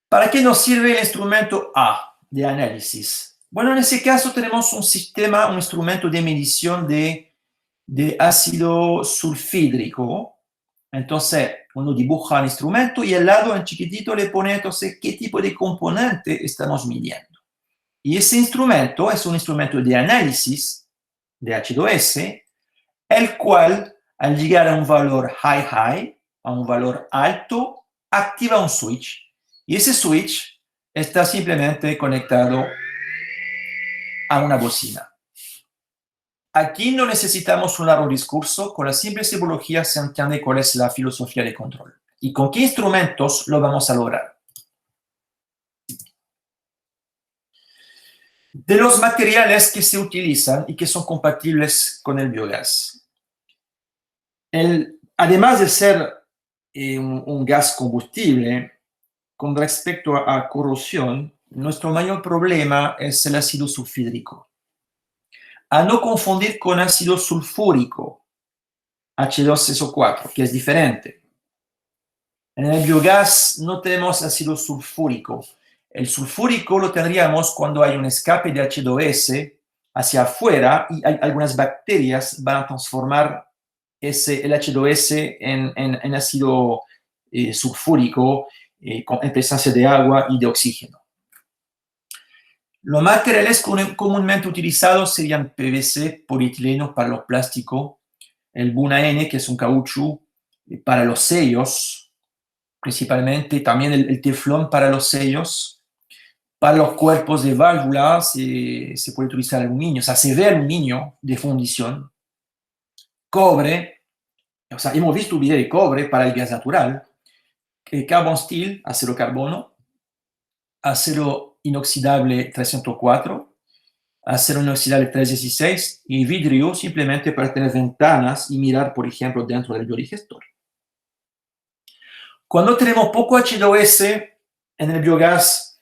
¿Para qué nos sirve el instrumento A de análisis? Bueno, en ese caso tenemos un sistema, un instrumento de medición de ácido sulfídrico. Entonces, uno dibuja el instrumento y al lado en chiquitito le pone entonces qué tipo de componente estamos midiendo. Y ese instrumento es un instrumento de análisis de H2S, el cual al llegar a un valor high, a un valor alto, activa un switch. Y ese switch está simplemente conectado a una bocina. Aquí no necesitamos un largo discurso, con la simple simbología se entiende cuál es la filosofía de control. ¿Y con qué instrumentos lo vamos a lograr? De los materiales que se utilizan y que son compatibles con el biogás. Además de ser un gas combustible, con respecto a corrosión, nuestro mayor problema es el ácido sulfídrico. A no confundir con ácido sulfúrico, H2SO4, que es diferente. En el biogás no tenemos ácido sulfúrico. El sulfúrico lo tendríamos cuando hay un escape de H2S hacia afuera y hay algunas bacterias van a transformar el H2S en ácido sulfúrico en presencia de agua y de oxígeno. Los materiales comúnmente utilizados serían PVC, polietileno para los plásticos, el Buna-N, que es un caucho para los sellos, principalmente, también el teflón para los sellos. Para los cuerpos de válvulas se puede utilizar aluminio, o sea, se ve aluminio de fundición, cobre, o sea, hemos visto un video de cobre para el gas natural, carbon steel, acero carbono, acero inoxidable 304, acero inoxidable 316 y vidrio simplemente para tener ventanas y mirar, por ejemplo, dentro del biodigestor. Cuando tenemos poco H2S en el biogás,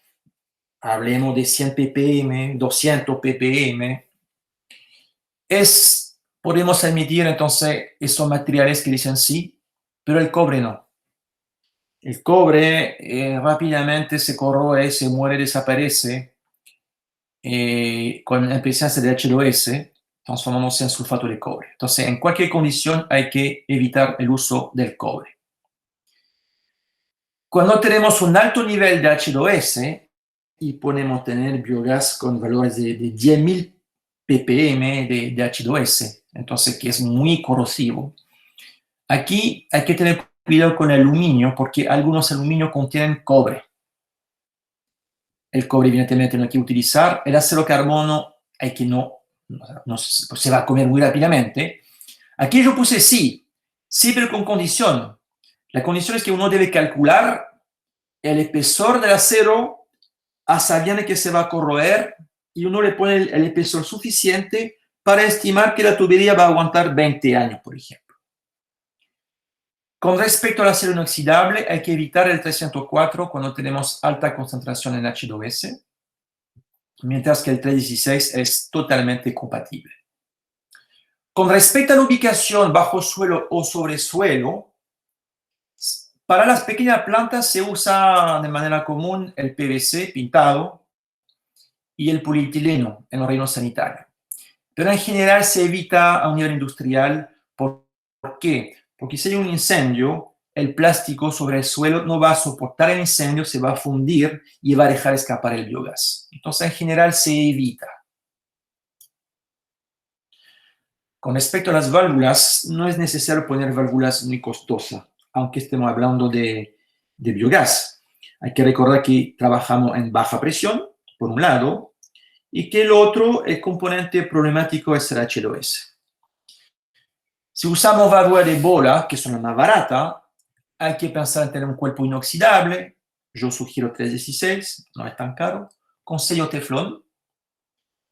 hablemos de 100 ppm, 200 ppm, podemos admitir entonces esos materiales que dicen sí, pero el cobre no. El cobre rápidamente se corroe, se muere, desaparece. con la presencia de H2S, transformándose en sulfato de cobre. Entonces, en cualquier condición hay que evitar el uso del cobre. Cuando tenemos un alto nivel de H2S y podemos tener biogás con valores de 10.000 ppm de H2S, entonces que es muy corrosivo, aquí hay que tener cuidado con el aluminio porque algunos aluminios contienen cobre. El cobre evidentemente no hay que utilizar, el acero carbono hay que no se va a comer muy rápidamente. Aquí yo puse sí, pero con condición. La condición es que uno debe calcular el espesor del acero a sabiendo que se va a corroer y uno le pone el espesor suficiente para estimar que la tubería va a aguantar 20 años, por ejemplo. Con respecto al acero inoxidable, hay que evitar el 304 cuando tenemos alta concentración en H2S, mientras que el 316 es totalmente compatible. Con respecto a la ubicación bajo suelo o sobre suelo, para las pequeñas plantas se usa de manera común el PVC pintado y el polietileno en los rellenos sanitarios. Pero en general se evita a un nivel industrial. ¿Por qué? Porque si hay un incendio, el plástico sobre el suelo no va a soportar el incendio, se va a fundir y va a dejar escapar el biogás. Entonces, en general se evita. Con respecto a las válvulas, no es necesario poner válvulas muy costosas, aunque estemos hablando de biogás. Hay que recordar que trabajamos en baja presión, por un lado, y que el otro, el componente problemático es el H2S. Si usamos válvulas de bola, que son las más baratas, hay que pensar en tener un cuerpo inoxidable. Yo sugiero 316, no es tan caro, con sello teflón.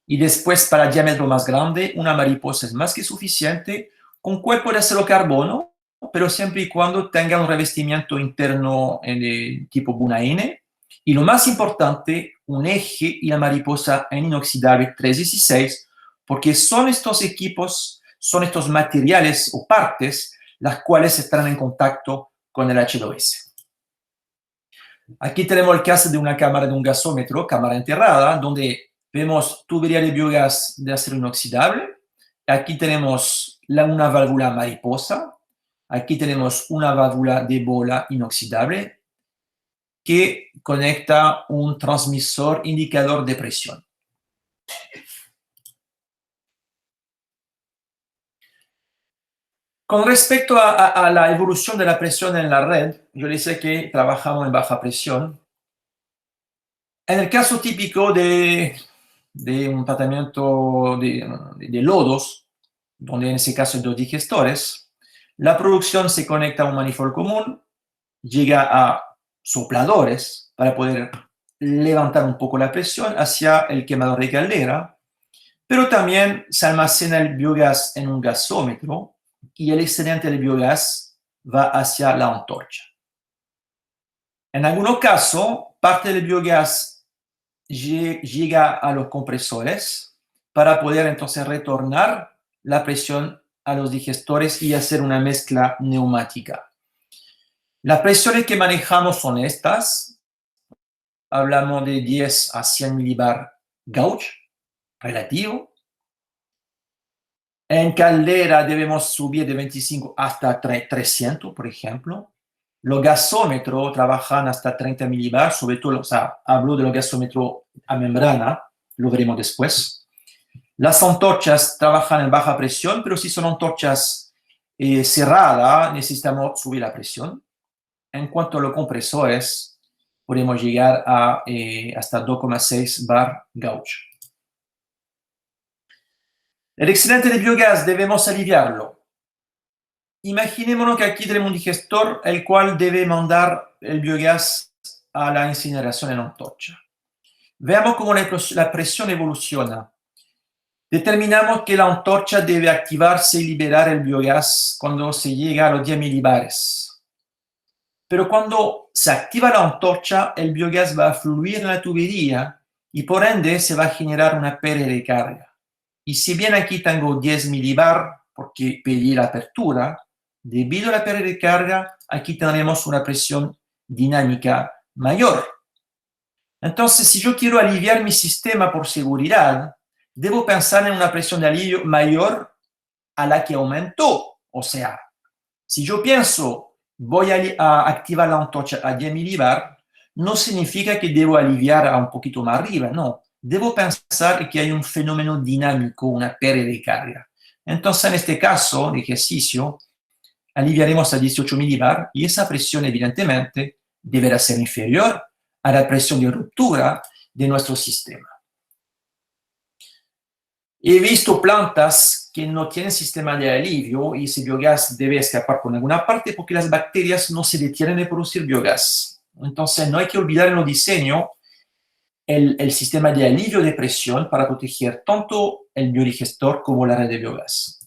Y después, para diámetro más grande, una mariposa es más que suficiente, con cuerpo de acero carbono, pero siempre y cuando tenga un revestimiento interno de tipo Buna N. Y lo más importante, un eje y la mariposa en inoxidable 316, porque son estos equipos, son estos materiales o partes las cuales están en contacto con el H2S. Aquí tenemos el caso de una cámara de un gasómetro, cámara enterrada, donde vemos tubería de biogás de acero inoxidable. Aquí tenemos una válvula mariposa. Aquí tenemos una válvula de bola inoxidable que conecta un transmisor indicador de presión. Con respecto a la evolución de la presión en la red, yo les decía que trabajamos en baja presión. En el caso típico de un tratamiento de lodos, donde en ese caso hay dos digestores, la producción se conecta a un manifold común, llega a sopladores para poder levantar un poco la presión hacia el quemador de caldera, pero también se almacena el biogás en un gasómetro y el excedente del biogás va hacia la antorcha. En algunos casos, parte del biogás llega a los compresores para poder entonces retornar la presión a los digestores y hacer una mezcla neumática. Las presiones que manejamos son estas. Hablamos de 10 a 100 milibar gauge relativo. En caldera debemos subir de 25 hasta 300, por ejemplo. Los gasómetros trabajan hasta 30 milibar, sobre todo, o sea, hablo de los gasómetros a membrana, lo veremos después. Las antorchas trabajan en baja presión, pero si son antorchas cerradas, necesitamos subir la presión. En cuanto a los compresores, podemos llegar a hasta 2,6 bar gauge. El excedente de biogás debemos aliviarlo. Imaginémonos que aquí tenemos un digestor el cual debe mandar el biogás a la incineración en antorcha. Veamos cómo la presión evoluciona. Determinamos que la antorcha debe activarse y liberar el biogás cuando se llega a los 10 milibares. Pero cuando se activa la antorcha, el biogás va a fluir en la tubería y por ende se va a generar una pérdida de carga. Y si bien aquí tengo 10 milibar porque pedí la apertura, debido a la pérdida de carga, aquí tenemos una presión dinámica mayor. Entonces, si yo quiero aliviar mi sistema por seguridad, debo pensar en una presión de alivio mayor a la que aumentó. O sea, si yo pienso voy a activar la antorcha a 10 milibar, no significa que debo aliviar a un poquito más arriba, no. Debo pensar que hay un fenómeno dinámico, una pérdida de carga. Entonces, en este caso de ejercicio, aliviaremos a 18 milibar y esa presión, evidentemente, deberá ser inferior a la presión de ruptura de nuestro sistema. He visto plantas que no tienen sistema de alivio y ese biogás debe escapar por alguna parte porque las bacterias no se detienen de producir biogás. Entonces, no hay que olvidar en el diseño el sistema de alivio de presión para proteger tanto el biodigestor como la red de biogás.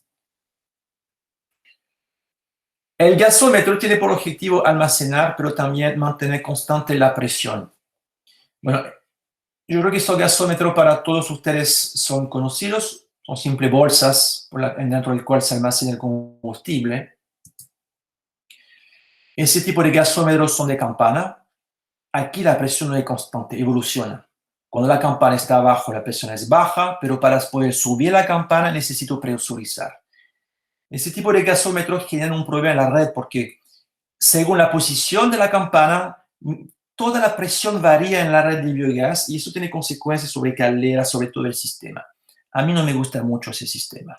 El gasómetro tiene por objetivo almacenar, pero también mantener constante la presión. Bueno, yo creo que estos gasómetros para todos ustedes son conocidos, son simples bolsas dentro del cual se almacena el combustible. Ese tipo de gasómetros son de campana. Aquí la presión no es constante, evoluciona. Cuando la campana está abajo, la presión es baja, pero para poder subir la campana necesito presurizar. Ese tipo de gasómetros generan un problema en la red porque según la posición de la campana, toda la presión varía en la red de biogás y eso tiene consecuencias sobre caldera, sobre todo el sistema. A mí no me gusta mucho ese sistema.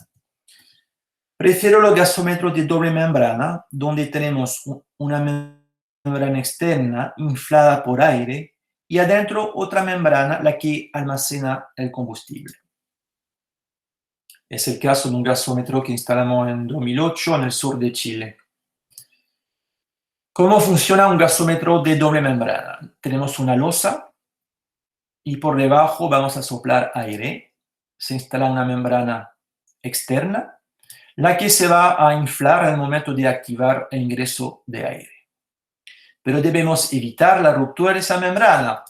Prefiero los gasómetros de doble membrana, donde tenemos una membrana externa inflada por aire y adentro otra membrana, la que almacena el combustible. Es el caso de un gasómetro que instalamos en 2008 en el sur de Chile. ¿Cómo funciona un gasómetro de doble membrana? Tenemos una losa y por debajo vamos a soplar aire. Se instala una membrana externa, la que se va a inflar al momento de activar el ingreso de aire. Pero debemos evitar la ruptura de esa membrana.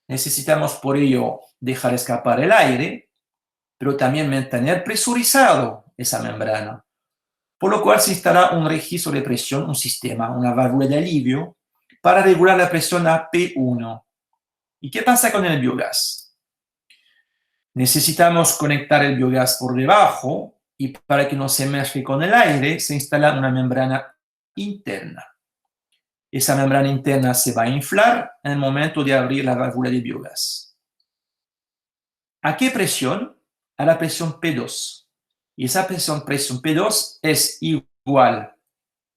Necesitamos por ello dejar escapar el aire, pero también mantener presurizado esa membrana. Por lo cual se instala un registro de presión, un sistema, una válvula de alivio, para regular la presión a P1. ¿Y qué pasa con el biogás? Necesitamos conectar el biogás por debajo y para que no se mezcle con el aire se instala una membrana interna. Esa membrana interna se va a inflar en el momento de abrir la válvula de biogás. ¿A qué presión? A la presión P2. Y esa presión P2 es igual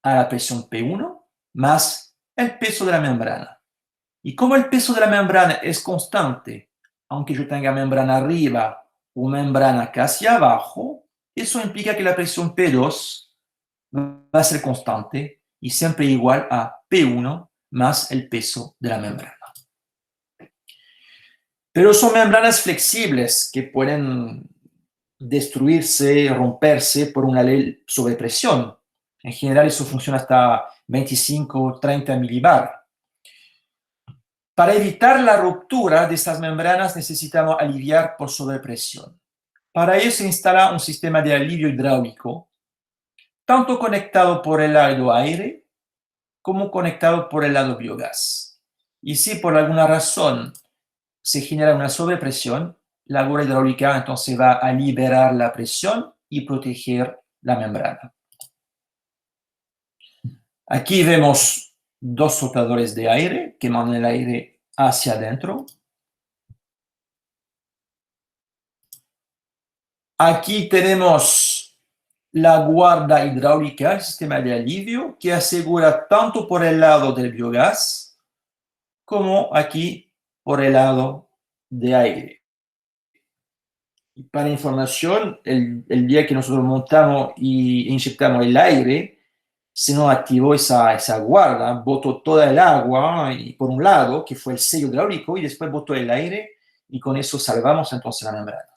a la presión P1 más el peso de la membrana. Y como el peso de la membrana es constante, aunque yo tenga membrana arriba o membrana casi abajo, eso implica que la presión P2 va a ser constante y siempre igual a P1 más el peso de la membrana. Pero son membranas flexibles que pueden destruirse, romperse por una ley sobre presión. En general eso funciona hasta 25 30 milibar. Para evitar la ruptura de estas membranas necesitamos aliviar por sobrepresión. Para ello se instala un sistema de alivio hidráulico, tanto conectado por el lado aire como conectado por el lado biogás. Y si por alguna razón se genera una sobrepresión, la bola hidráulica entonces va a liberar la presión y proteger la membrana. Aquí vemos dos sopladores de aire que mandan el aire hacia adentro. Aquí tenemos la guarda hidráulica, el sistema de alivio, que asegura tanto por el lado del biogás como aquí por el lado de aire. Y para información, el día que nosotros montamos y inyectamos el aire, se nos activó esa guarda, botó toda el agua y por un lado, que fue el sello hidráulico, y después botó el aire y con eso salvamos entonces la membrana.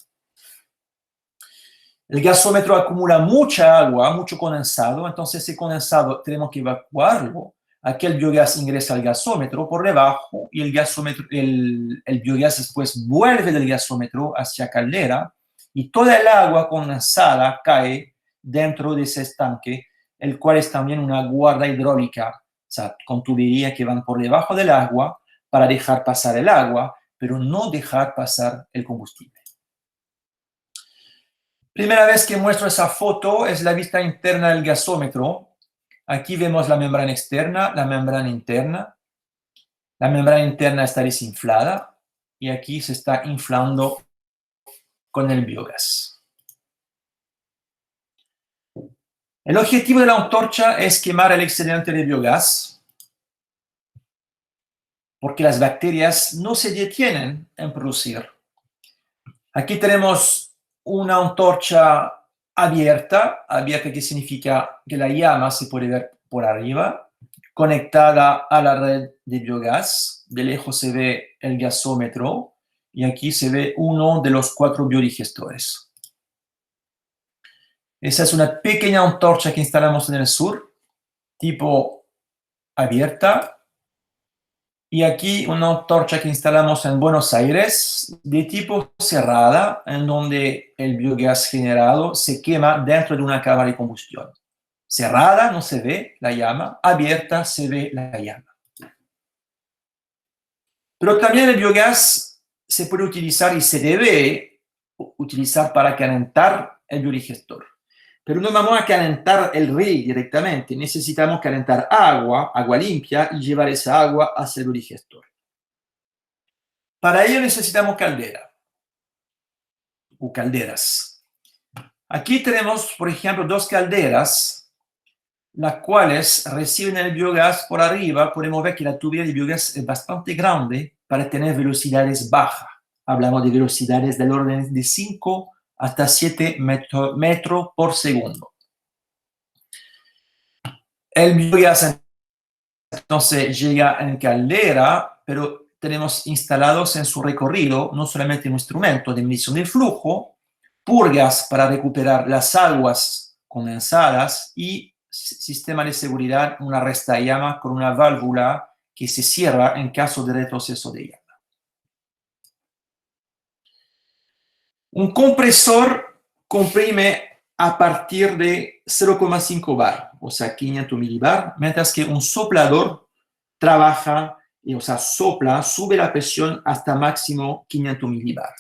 El gasómetro acumula mucha agua, mucho condensado, entonces ese condensado tenemos que evacuarlo. Aquí el biogás ingresa al gasómetro por debajo y el biogás después vuelve del gasómetro hacia caldera y toda el agua condensada cae dentro de ese estanque, el cual es también una guarda hidráulica, o sea, con tuberías que van por debajo del agua para dejar pasar el agua pero no dejar pasar el combustible. Primera vez que muestro esa foto es la vista interna del gasómetro. Aquí vemos la membrana externa, la membrana interna. La membrana interna está desinflada y aquí se está inflando con el biogás. El objetivo de la antorcha es quemar el excedente de biogás, porque las bacterias no se detienen en producir. Aquí tenemos una antorcha abierta que significa que la llama se puede ver por arriba, conectada a la red de biogás. De lejos se ve el gasómetro y aquí se ve uno de los 4 biodigestores. Esa es una pequeña antorcha que instalamos en el sur, tipo abierta. Y aquí una antorcha que instalamos en Buenos Aires, de tipo cerrada, en donde el biogás generado se quema dentro de una cámara de combustión. Cerrada no se ve la llama, abierta se ve la llama. Pero también el biogás se puede utilizar y se debe utilizar para calentar el biodigestor. Pero no vamos a calentar el rey directamente, necesitamos calentar agua limpia y llevar esa agua hacia el biodigestor. Para ello necesitamos caldera o calderas. Aquí tenemos, por ejemplo, 2 calderas, las cuales reciben el biogás por arriba. Podemos ver que la tubería de biogás es bastante grande para tener velocidades bajas. Hablamos de velocidades del orden de 5 hasta 7 metros por segundo. El biogás entonces llega en caldera, pero tenemos instalados en su recorrido no solamente un instrumento de medición del flujo, purgas para recuperar las aguas condensadas y sistema de seguridad, una restallama con una válvula que se cierra en caso de retroceso de llama. Un compresor comprime a partir de 0,5 bar, o sea, 500 milibar, mientras que un soplador trabaja, o sea, sopla, sube la presión hasta máximo 500 milibar.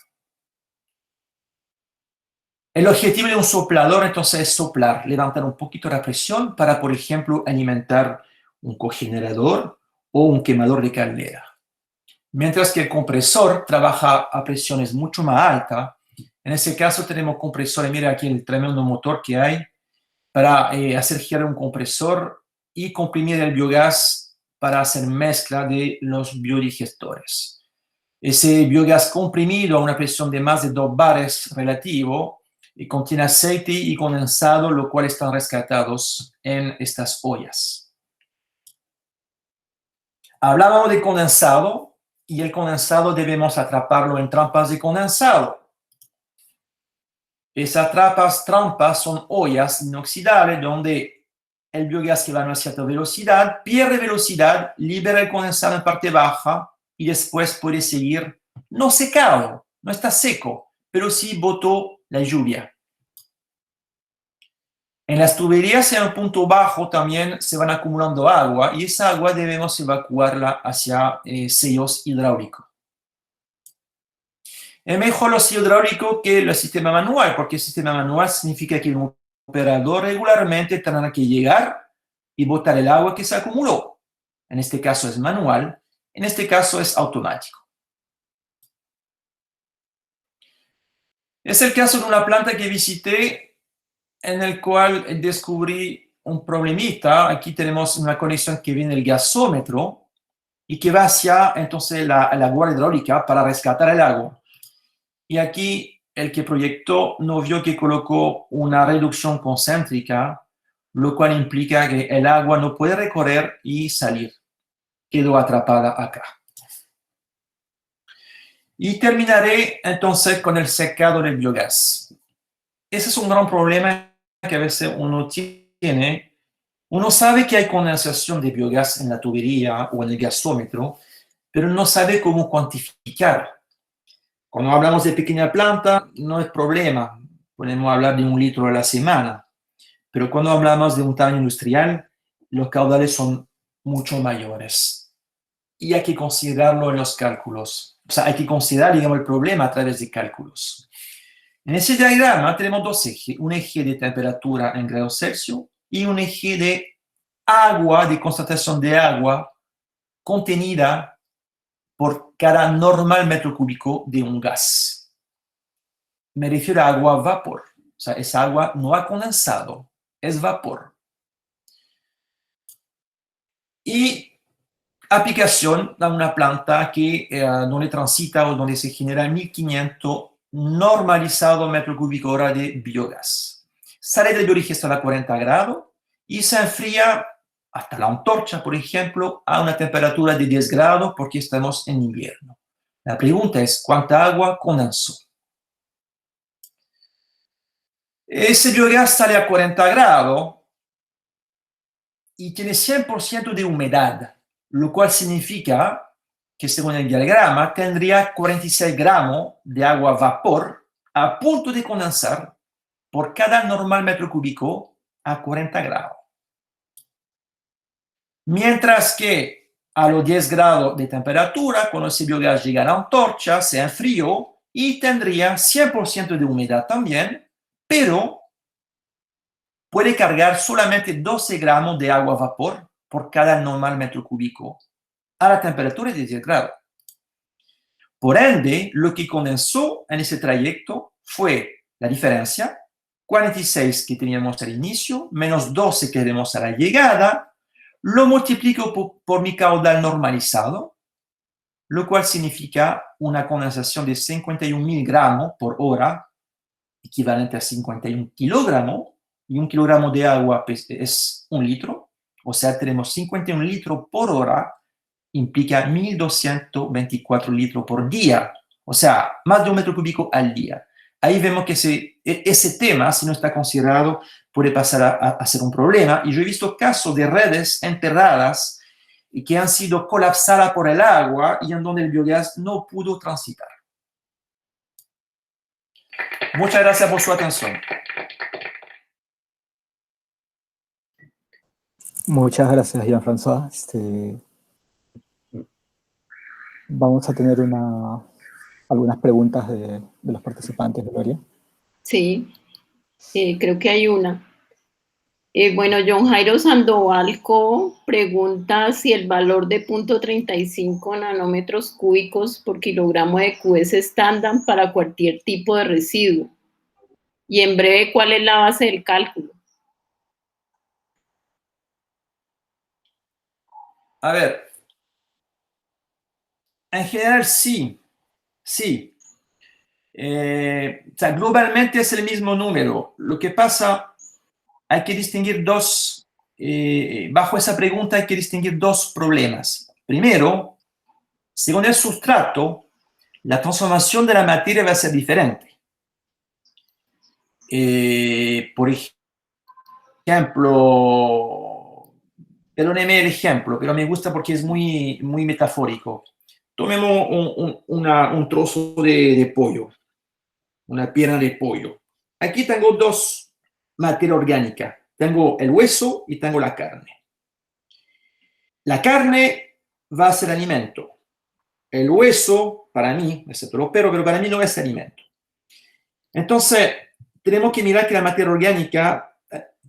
El objetivo de un soplador, entonces, es soplar, levantar un poquito la presión para, por ejemplo, alimentar un cogenerador o un quemador de caldera. Mientras que el compresor trabaja a presiones mucho más altas. En ese caso tenemos compresores, mira aquí el tremendo motor que hay para hacer girar un compresor y comprimir el biogás para hacer mezcla de los biodigestores. Ese biogás comprimido a una presión de más de 2 bares relativo y contiene aceite y condensado, lo cual están rescatados en estas ollas. Hablábamos de condensado y el condensado debemos atraparlo en trampas de condensado. Esas trampas son ollas inoxidables donde el biogás que va a una cierta velocidad pierde velocidad, libera el condensado en parte baja y después puede seguir no secado, no está seco, pero sí botó la lluvia. En las tuberías en un punto bajo también se van acumulando agua y esa agua debemos evacuarla hacia sellos hidráulicos. Es mejor los sellos hidráulicos que el sistema manual, porque el sistema manual significa que el operador regularmente tendrá que llegar y botar el agua que se acumuló. En este caso es manual, en este caso es automático. Es el caso de una planta que visité en el cual descubrí un problemita. Aquí tenemos una conexión que viene del gasómetro y que va hacia entonces la guardia hidráulica para rescatar el agua. Y aquí el que proyectó no vio que colocó una reducción concéntrica, lo cual implica que el agua no puede recorrer y salir. Quedó atrapada acá. Y terminaré entonces con el secado del biogás. Ese es un gran problema que a veces uno tiene. Uno sabe que hay condensación de biogás en la tubería o en el gasómetro, pero no sabe cómo cuantificar. Cuando hablamos de pequeña planta, no es problema. Podemos hablar de 1 litro a la semana. Pero cuando hablamos de un tamaño industrial, los caudales son mucho mayores. Y hay que considerarlo en los cálculos. O sea, hay que considerar, digamos, el problema a través de cálculos. En ese diagrama tenemos dos ejes, un eje de temperatura en grados Celsius y un eje de agua, de concentración de agua contenida por cada normal metro cúbico de un gas. Me refiero a agua vapor. O sea, esa agua no ha condensado, es vapor. Y aplicación a una planta que, donde transita o donde se genera 1500 normalizado metro cúbico hora de biogás. Sale del biodigestor a 40 grados y se enfría hasta la antorcha, por ejemplo, a una temperatura de 10 grados porque estamos en invierno. La pregunta es, ¿cuánta agua condensó? Ese biogás sale a 40 grados y tiene 100% de humedad, lo cual significa que según el diagrama tendría 46 gramos de agua vapor a punto de condensar por cada normal metro cúbico a 40 grados. Mientras que a los 10 grados de temperatura, cuando ese biogás llega a la antorcha, se enfrió y tendría 100% de humedad también, pero puede cargar solamente 12 gramos de agua vapor por cada normal metro cúbico a la temperatura de 10 grados. Por ende, lo que condensó en ese trayecto fue la diferencia, 46 que teníamos al inicio, menos 12 que tenemos a la llegada, lo multiplico por mi caudal normalizado, lo cual significa una condensación de 51.000 gramos por hora, equivalente a 51 kilogramos, y un kilogramo de agua es 1 litro, o sea, tenemos 51 litros por hora, implica 1.224 litros por día, o sea, más de 1 metro cúbico al día. Ahí vemos que ese tema, si no está considerado, puede pasar a ser un problema. Y yo he visto casos de redes enterradas que han sido colapsadas por el agua y en donde el biogás no pudo transitar. Muchas gracias por su atención. Muchas gracias, Jean-François. Vamos a tener algunas preguntas de los participantes, Gloria. Sí, creo que hay una. Bueno, John Jairo Sandovalco pregunta si el valor de 0.35 nanómetros cúbicos por kilogramo de Q es estándar para cualquier tipo de residuo. Y en breve, ¿cuál es la base del cálculo? A ver, en general sí. O sea, globalmente es el mismo número. Lo que pasa, hay que distinguir bajo esa pregunta hay que distinguir dos problemas. Primero, según el sustrato, la transformación de la materia va a ser diferente. Por ejemplo, perdóneme el ejemplo, pero me gusta porque es muy, muy metafórico. Tomemos un trozo de pollo, una pierna de pollo. Aquí tengo dos materias orgánicas. Tengo el hueso y tengo la carne. La carne va a ser alimento. El hueso, para mí, excepto los perros, pero para mí no es alimento. Entonces, tenemos que mirar que la materia orgánica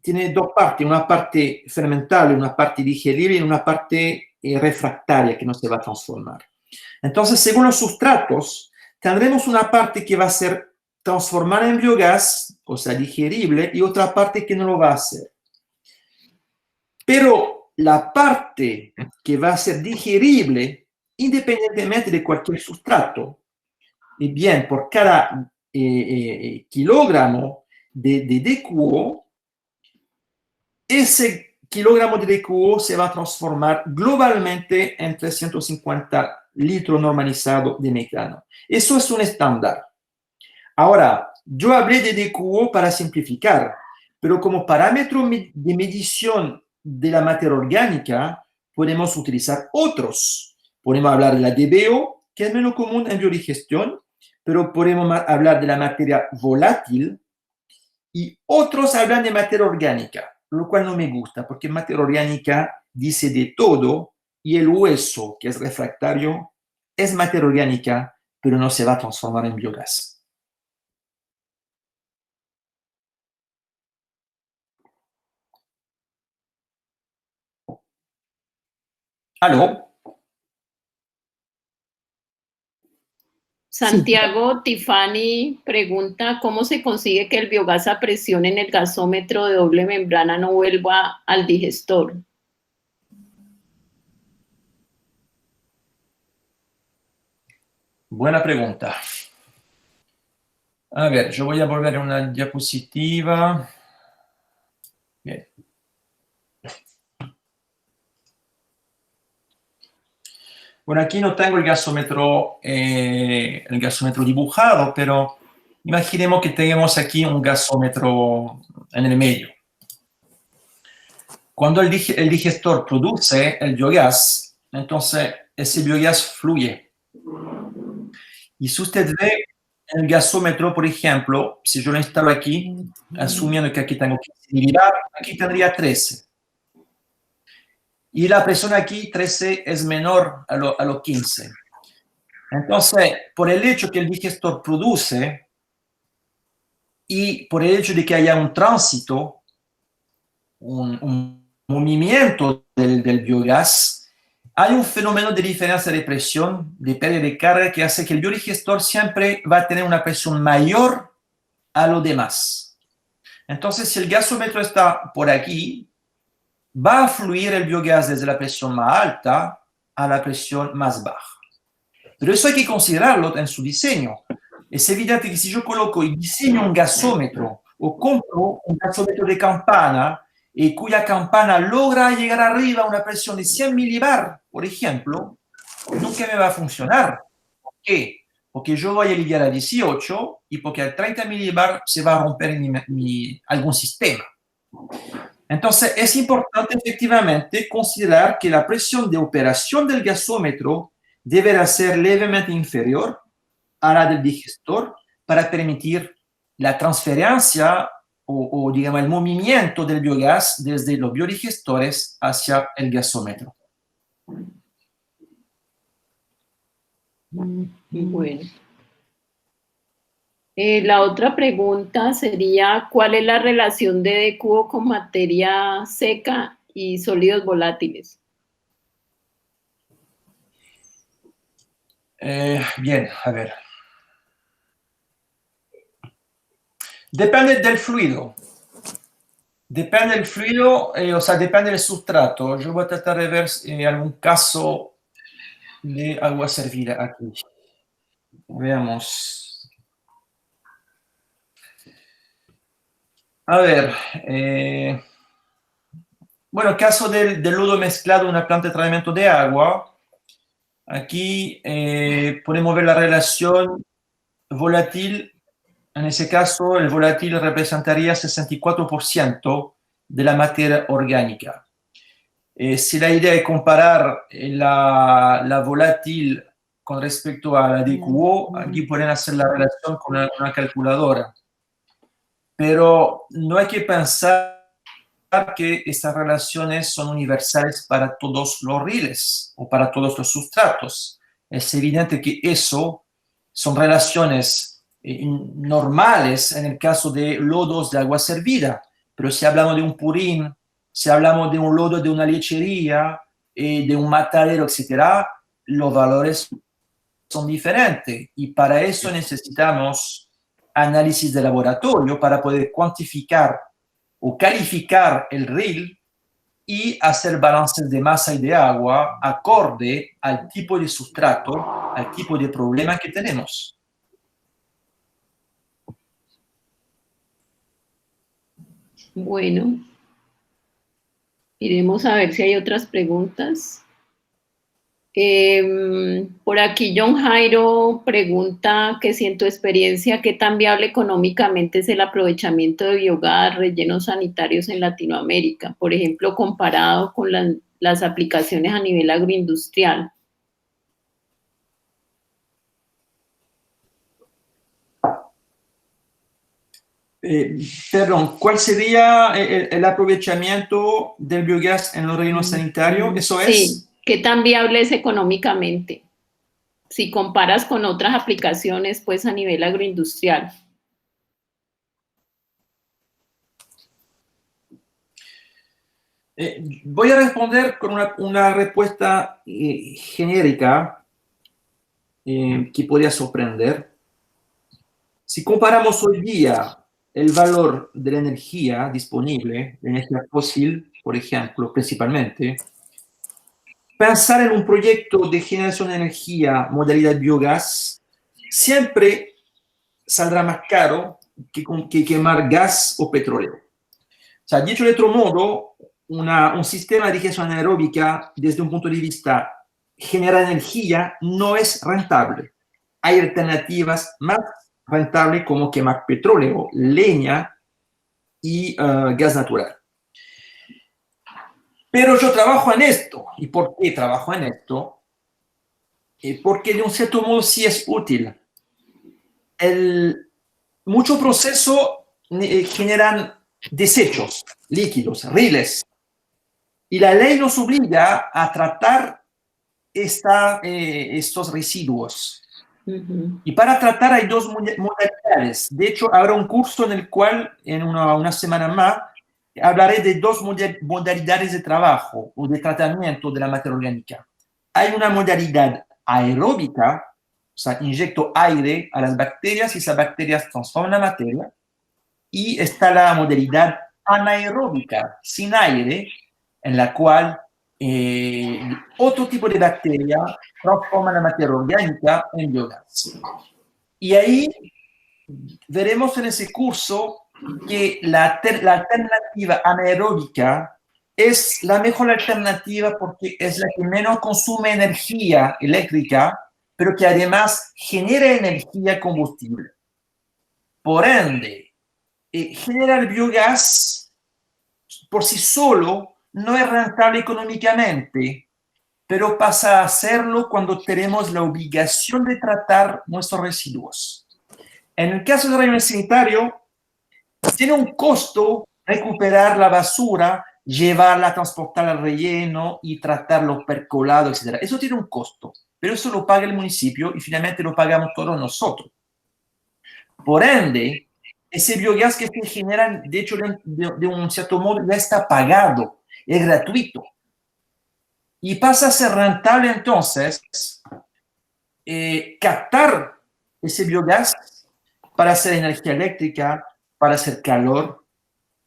tiene dos partes, una parte fermentable, una parte digerible y una parte refractaria que no se va a transformar. Entonces, según los sustratos, tendremos una parte que va a ser transformada en biogás, o sea, digerible, y otra parte que no lo va a hacer. Pero la parte que va a ser digerible, independientemente de cualquier sustrato, y bien, por cada kilogramo de DQO, ese kilogramo de DQO se va a transformar globalmente en 350 litros normalizados de metano. Eso es un estándar. Ahora, yo hablé de DQO para simplificar, pero como parámetro de medición de la materia orgánica, podemos utilizar otros. Podemos hablar de la DBO, que es menos común en biodigestión, pero podemos hablar de la materia volátil y otros hablan de materia orgánica, lo cual no me gusta, porque materia orgánica dice de todo y el hueso, que es refractario, es materia orgánica, pero no se va a transformar en biogás. ¿Aló? Santiago Tiffany pregunta, ¿cómo se consigue que el biogás a presión en el gasómetro de doble membrana no vuelva al digestor? Buena pregunta. A ver, yo voy a volver a una diapositiva. Bien. Bueno, aquí no tengo el gasómetro dibujado, pero imaginemos que tenemos aquí un gasómetro en el medio. Cuando el digestor produce el biogás, entonces ese biogás fluye. Y si usted ve el gasómetro, por ejemplo, si yo lo instalo aquí, asumiendo que aquí tengo 15 milibar, aquí tendría 13. Y la presión aquí, 13, es menor a lo 15. Entonces, por el hecho que el digestor produce y por el hecho de que haya un tránsito, un movimiento del biogás, hay un fenómeno de diferencia de presión, de pérdida de carga, que hace que el biodigestor siempre va a tener una presión mayor a lo demás. Entonces, si el gasómetro está por aquí, va a fluir el biogás desde la presión más alta a la presión más baja. Pero eso hay que considerarlo en su diseño. Es evidente que si yo coloco y diseño un gasómetro o compro un gasómetro de campana y cuya campana logra llegar arriba a una presión de 100 milibar, por ejemplo, nunca me va a funcionar. ¿Por qué? Porque yo voy a lidiar a 18 y porque a 30 milibar se va a romper algún sistema. Entonces, es importante efectivamente considerar que la presión de operación del gasómetro deberá ser levemente inferior a la del digestor para permitir la transferencia o digamos, el movimiento del biogás desde los biodigestores hacia el gasómetro. Bueno. La otra pregunta sería, ¿cuál es la relación de DQO con materia seca y sólidos volátiles? Bien, a ver. Depende del fluido. Depende del fluido, o sea, depende del sustrato. Yo voy a tratar de ver algún caso de agua servida aquí. Veamos. A ver, bueno, el caso del lodo mezclado en una planta de tratamiento de agua. Aquí podemos ver la relación volátil. En ese caso, el volátil representaría 64% de la materia orgánica. Si la idea es comparar la volátil con respecto a la DQO, aquí pueden hacer la relación con una calculadora. Pero no hay que pensar que estas relaciones son universales para todos los riles o para todos los sustratos. Es evidente que eso son relaciones normales en el caso de lodos de agua servida, pero si hablamos de un purín, si hablamos de un lodo de una lechería, de un matadero, etc., los valores son diferentes y para eso necesitamos análisis de laboratorio para poder cuantificar o calificar el RIL y hacer balances de masa y de agua acorde al tipo de sustrato, al tipo de problema que tenemos. Bueno, iremos a ver si hay otras preguntas. Por aquí John Jairo pregunta que si en tu experiencia, ¿qué tan viable económicamente es el aprovechamiento de biogás, rellenos sanitarios en Latinoamérica? Por ejemplo, comparado con las aplicaciones a nivel agroindustrial. Perdón, ¿cuál sería el aprovechamiento del biogás en los rellenos sanitarios? ¿Eso es? Sí, ¿qué tan viable es económicamente? si comparas con otras aplicaciones, pues a nivel agroindustrial. Voy a responder con una respuesta genérica que podría sorprender. Si comparamos hoy día el valor de la energía disponible, de energía fósil, por ejemplo, principalmente, pensar en un proyecto de generación de energía modalidad biogás siempre saldrá más caro que quemar gas o petróleo. O sea, dicho de otro modo, un sistema de digestión anaeróbica, desde un punto de vista generar energía, no es rentable. Hay alternativas más rentables como quemar petróleo, leña y gas natural. Pero yo trabajo en esto. ¿Y por qué trabajo en esto? Porque de un cierto modo sí es útil. Muchos procesos generan desechos líquidos, riles. Y la ley nos obliga a tratar estos residuos. Y para tratar hay dos modalidades. De hecho, habrá un curso en el cual, en una semana más, hablaré de dos modalidades de trabajo o de tratamiento de la materia orgánica. Hay una modalidad aeróbica, o sea, inyecto aire a las bacterias y esas bacterias transforman la materia. Y está la modalidad anaeróbica, sin aire, en la cual otro tipo de bacteria transforma la materia orgánica en biogás. Y ahí veremos en ese curso que la alternativa anaeróbica es la mejor alternativa porque es la que menos consume energía eléctrica, pero que además genera energía combustible. Por ende, generar biogás por sí solo no es rentable económicamente, pero pasa a serlo cuando tenemos la obligación de tratar nuestros residuos. En el caso del relleno sanitario, tiene un costo recuperar la basura, llevarla, transportarla al relleno y tratar los percolados, etc. Eso tiene un costo, pero eso lo paga el municipio y finalmente lo pagamos todos nosotros. Por ende, ese biogás que se genera, de hecho, de un cierto modo, ya está pagado, es gratuito. Y pasa a ser rentable entonces captar ese biogás para hacer energía eléctrica, para hacer calor,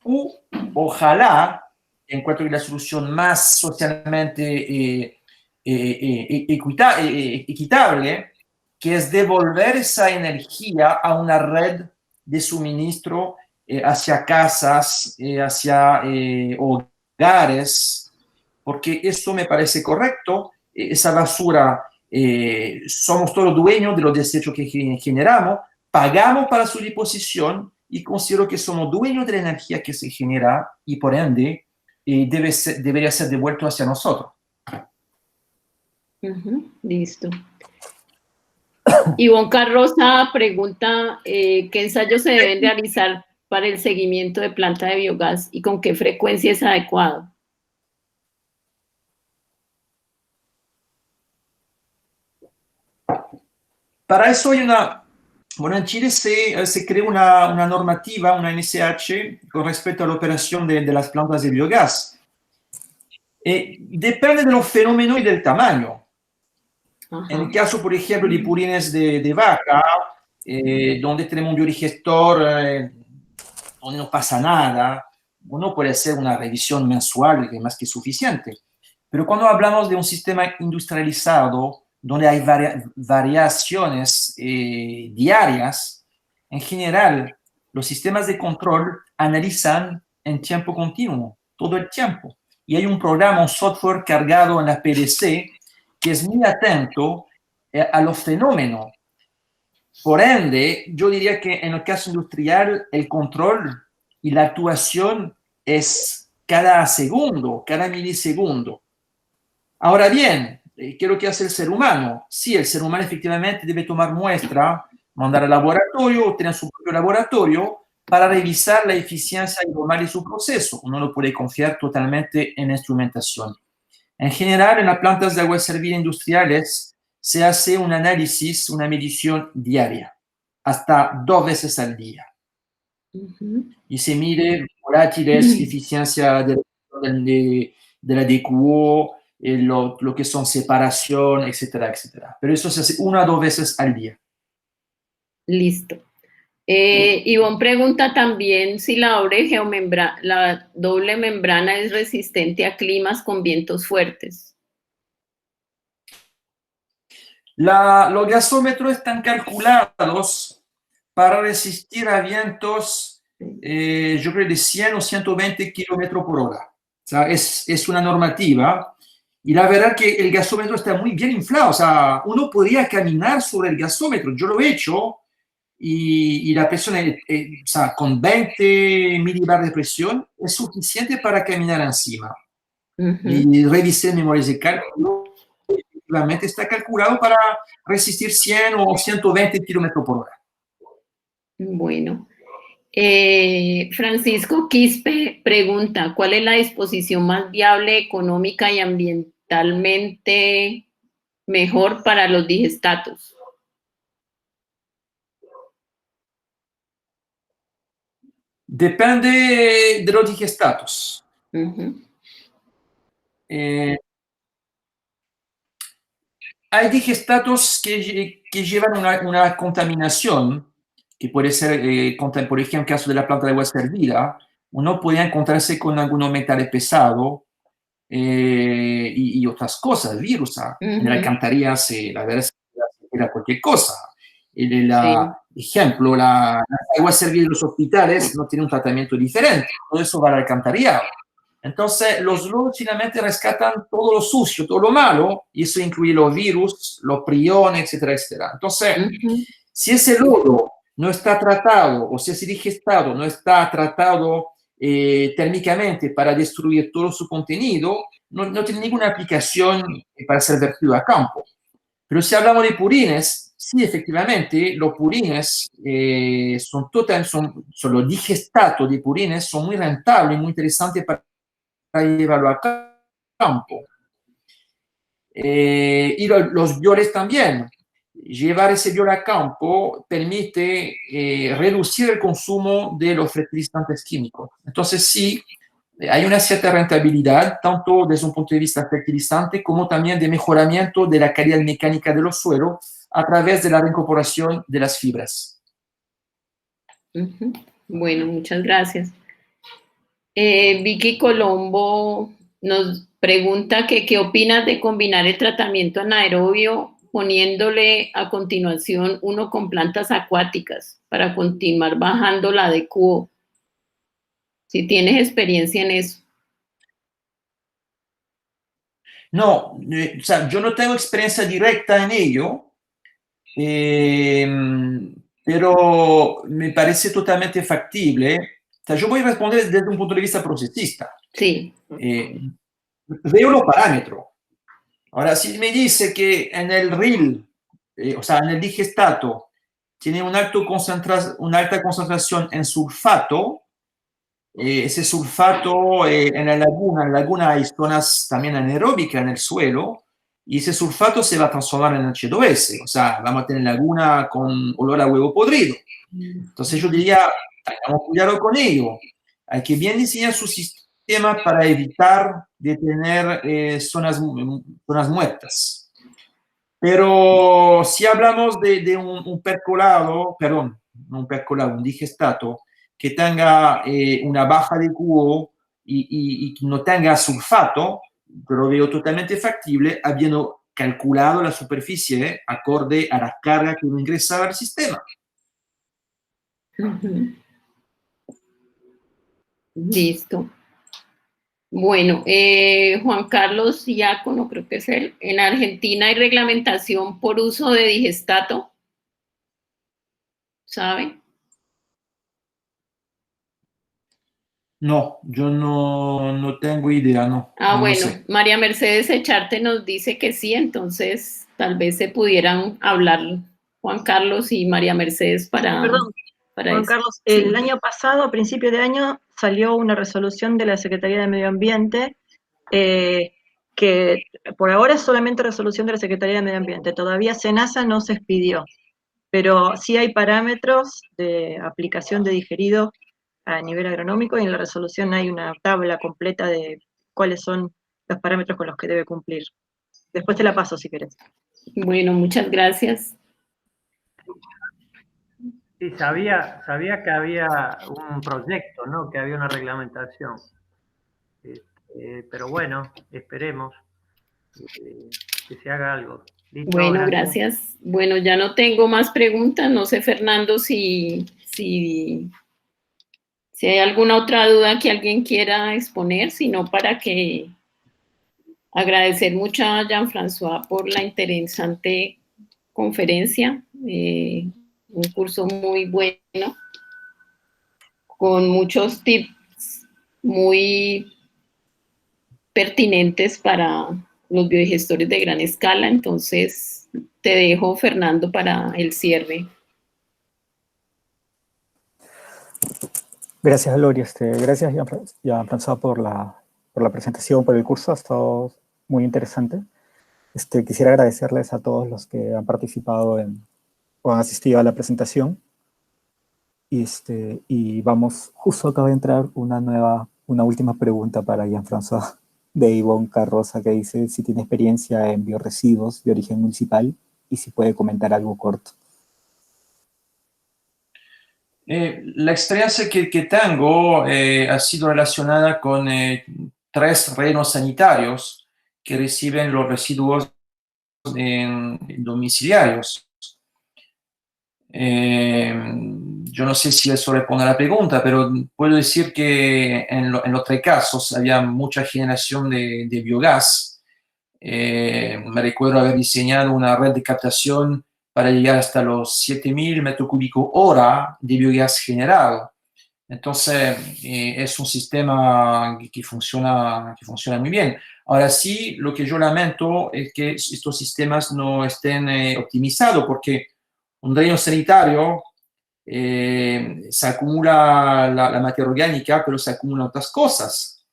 u ojalá encuentre la solución más socialmente equitable, que es devolver esa energía a una red de suministro hacia casas, hacia hogares, porque eso me parece correcto. Esa basura, somos todos dueños de los desechos que generamos, pagamos para su disposición y considero que somos dueños de la energía que se genera y por ende debería ser devuelto hacia nosotros. Listo. Ivonne Carroza pregunta qué ensayos se deben realizar para el seguimiento de planta de biogás y con qué frecuencia es adecuado. Para eso hay bueno, en Chile se creó una normativa, una NSH, con respecto a la operación de las plantas de biogás. Depende de los fenómenos y del tamaño. Ajá. En el caso, por ejemplo, de purines de vaca, donde tenemos un biodigestor, donde no pasa nada, uno puede hacer una revisión mensual que es más que suficiente. Pero cuando hablamos de un sistema industrializado, donde hay variaciones diarias, en general, los sistemas de control analizan en tiempo continuo, todo el tiempo. Y hay un programa, un software cargado en la PDC que es muy atento a los fenómenos. Por ende, yo diría que en el caso industrial, el control y la actuación es cada segundo, cada milisegundo. Ahora bien, ¿qué es lo que hace el ser humano? Sí, el ser humano efectivamente debe tomar muestra, mandar al laboratorio, tener su propio laboratorio para revisar la eficiencia normal de su proceso. Uno no puede confiar totalmente en la instrumentación. En general, en las plantas de agua servida industriales, se hace un análisis, una medición diaria, hasta 2 veces al día. Y se mide volátiles, eficiencia de la DQO, lo que son separación, etcétera, etcétera. Pero eso se hace 1 a 2 veces al día. Listo. Ivonne pregunta también si la doble membrana es resistente a climas con vientos fuertes. Los gasómetros están calculados para resistir a vientos, yo creo, de 100 o 120 kilómetros por hora. O sea, es una normativa. Y la verdad que el gasómetro está muy bien inflado. O sea, uno podría caminar sobre el gasómetro. Yo lo he hecho. Y la presión, o sea, con 20 milibar de presión es suficiente para caminar encima. Y revisé memorias de cálculo. Efectivamente está calculado para resistir 100 o 120 kilómetros por hora. Bueno. Francisco Quispe pregunta, ¿cuál es la disposición más viable económica y ambientalmente mejor para los digestatos? Depende de los digestatos. Hay digestatos que llevan una contaminación, que puede ser, por ejemplo, en el caso de la planta de agua servida, uno puede encontrarse con algunos metales pesados y otras cosas, virus. En la alcantarilla, la verdad es que era cualquier cosa. Ejemplo, la agua servida de los hospitales no tiene un tratamiento diferente, todo eso va al alcantarillado. Entonces, los lodos finalmente rescatan todo lo sucio, todo lo malo, y eso incluye los virus, los priones, etcétera, etcétera. Entonces, si ese lodo no está tratado, o si ese digestado no está tratado térmicamente para destruir todo su contenido, no tiene ninguna aplicación para ser vertido a campo. Pero si hablamos de purines, sí, efectivamente, los purines son los digestatos de purines, son muy rentables y muy interesantes para llevarlo a campo. Y los bioles también. Llevar ese biol a campo permite reducir el consumo de los fertilizantes químicos. Entonces, sí, hay una cierta rentabilidad, tanto desde un punto de vista fertilizante como también de mejoramiento de la calidad mecánica de los suelos a través de la reincorporación de las fibras. Bueno, muchas gracias. Vicky Colombo nos pregunta que qué opinas de combinar el tratamiento anaerobio poniéndole a continuación uno con plantas acuáticas para continuar bajando la DQO. Si tienes experiencia en eso. No, o sea, yo no tengo experiencia directa en ello, pero me parece totalmente factible. O sea, yo voy a responder desde un punto de vista procesista. Sí. Veo los parámetros. Ahora, si me dice que en el RIL, o sea, en el digestato, tiene una alta concentración en sulfato, ese sulfato en la laguna hay zonas también anaeróbicas en el suelo, y ese sulfato se va a transformar en H2S, o sea, vamos a tener laguna con olor a huevo podrido. Entonces yo diría, tengamos cuidado con ello. Hay que bien diseñar su sistema para evitar de tener zonas muertas. Pero si hablamos de un percolado, perdón, no un percolado, un digestato, que tenga una baja de QO y que no tenga sulfato, yo lo veo totalmente factible, habiendo calculado la superficie acorde a la carga que uno ingresa al sistema. Listo. Bueno, Juan Carlos Diácono, creo que es él. En Argentina hay reglamentación por uso de digestato. ¿Sabe? No, yo no tengo idea, no. No Bueno, sé. María Mercedes Echarte nos dice que sí, entonces tal vez se pudieran hablar Juan Carlos y María Mercedes para Juan eso. Carlos, el año pasado, a principios de año, salió una resolución de la Secretaría de Medio Ambiente que que por ahora es solamente resolución de la Secretaría de Medio Ambiente, todavía SENASA no se expidió, pero sí hay parámetros de aplicación de digerido a nivel agronómico y en la resolución hay una tabla completa de cuáles son los parámetros con los que debe cumplir. Después te la paso si querés. Bueno, muchas gracias. Sí, sabía que había un proyecto, ¿no? Que había una reglamentación. Pero bueno, esperemos que se haga algo. ¿Listo? Bueno, gracias. Bueno, ya no tengo más preguntas. No sé, Fernando, si hay alguna otra duda que alguien quiera exponer, sino para que agradecer mucho a Jean-François por la interesante conferencia. Un curso muy bueno, con muchos tips muy pertinentes para los biodigestores de gran escala. Entonces, te dejo, Fernando, para el cierre. Gracias, Gloria. Gracias, Jean-François, por la presentación, por el curso. Ha estado muy interesante. Quisiera agradecerles a todos los que han participado o han asistido a la presentación. Y vamos, justo acaba de entrar una última pregunta para Jean-François, de Ivonne Carroza, que dice si tiene experiencia en bioresiduos de origen municipal y si puede comentar algo corto. La experiencia que tengo ha sido relacionada con 3 rellenos sanitarios que reciben los residuos domiciliarios. Yo no sé si eso responde a la pregunta, pero puedo decir que en los 3 casos había mucha generación de biogás. Me recuerdo haber diseñado una red de captación para llegar hasta los 7.000 metros cúbicos hora de biogás generado. Entonces, es un sistema que funciona muy bien. Ahora sí, lo que yo lamento es que estos sistemas no estén optimizados, porque un relleno sanitario se acumula la materia orgánica, pero se acumulan otras cosas.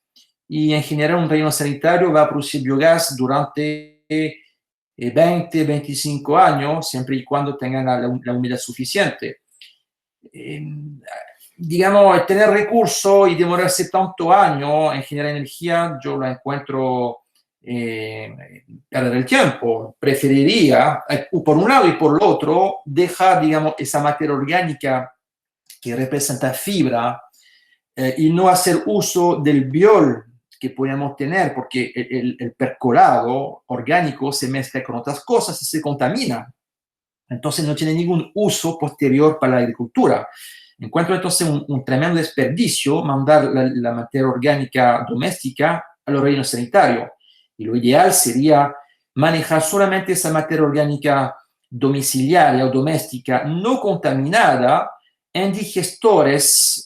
Y en general un relleno sanitario va a producir biogás durante 20, 25 años, siempre y cuando tengan la humedad suficiente. Digamos, tener recursos y demorarse tanto años en generar energía, yo lo encuentro perder el tiempo. Preferiría, por un lado y por el otro, dejar, digamos, esa materia orgánica que representa fibra y no hacer uso del biol que podemos tener, porque el percolado orgánico se mezcla con otras cosas y se contamina. Entonces no tiene ningún uso posterior para la agricultura. Encuentro entonces un tremendo desperdicio mandar la materia orgánica doméstica a los rellenos sanitarios. Y lo ideal sería manejar solamente esa materia orgánica domiciliaria o doméstica no contaminada en digestores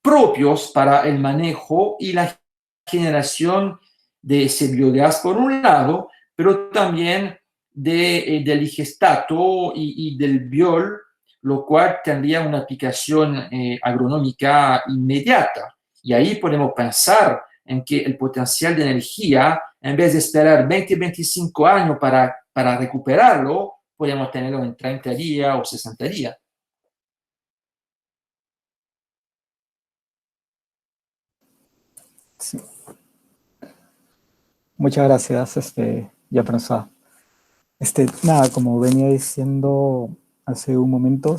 propios para el manejo y la generación de ese biogás por un lado, pero también del digestato y del biol, lo cual tendría una aplicación agronómica inmediata. Y ahí podemos pensar en que el potencial de energía, en vez de esperar 20, 25 años para recuperarlo, podemos tenerlo en 30 días o 60 días. Sí. Muchas gracias, Jean-François. Nada, como venía diciendo hace un momento,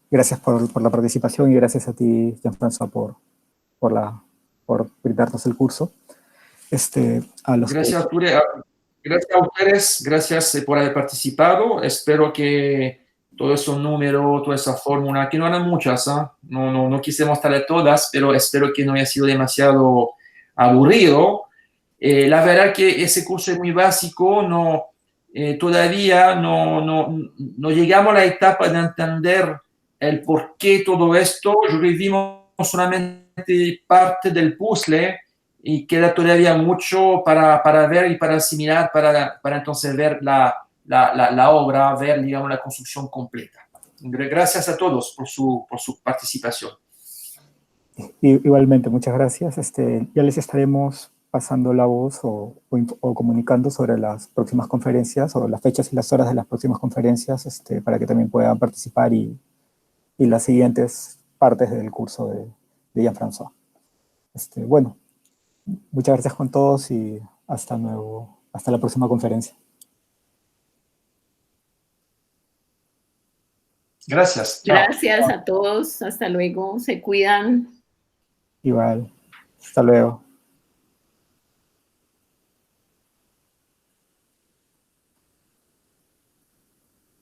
gracias por la participación y gracias a ti, Jean-François, por brindarnos el curso. Gracias, Arturo. Gracias a ustedes, gracias por haber participado. Espero que todos esos números, toda esa fórmula, que no eran muchas, ¿eh? No quise mostrarle todas, pero espero que no haya sido demasiado aburrido. La verdad que ese curso es muy básico, todavía no llegamos a la etapa de entender el por qué todo esto. Yo vivimos solamente parte del puzzle y queda todavía mucho para ver y para asimilar, para entonces ver la obra, ver, digamos, la construcción completa. Gracias a todos por su participación. Igualmente, muchas gracias. Ya les estaremos pasando la voz o comunicando sobre las próximas conferencias o las fechas y las horas de las próximas conferencias para que también puedan participar y las siguientes partes del curso de Jean-François. Bueno, muchas gracias con todos y hasta la próxima conferencia. Gracias. Chao. Gracias a todos. Hasta luego. Se cuidan. Igual. Hasta luego.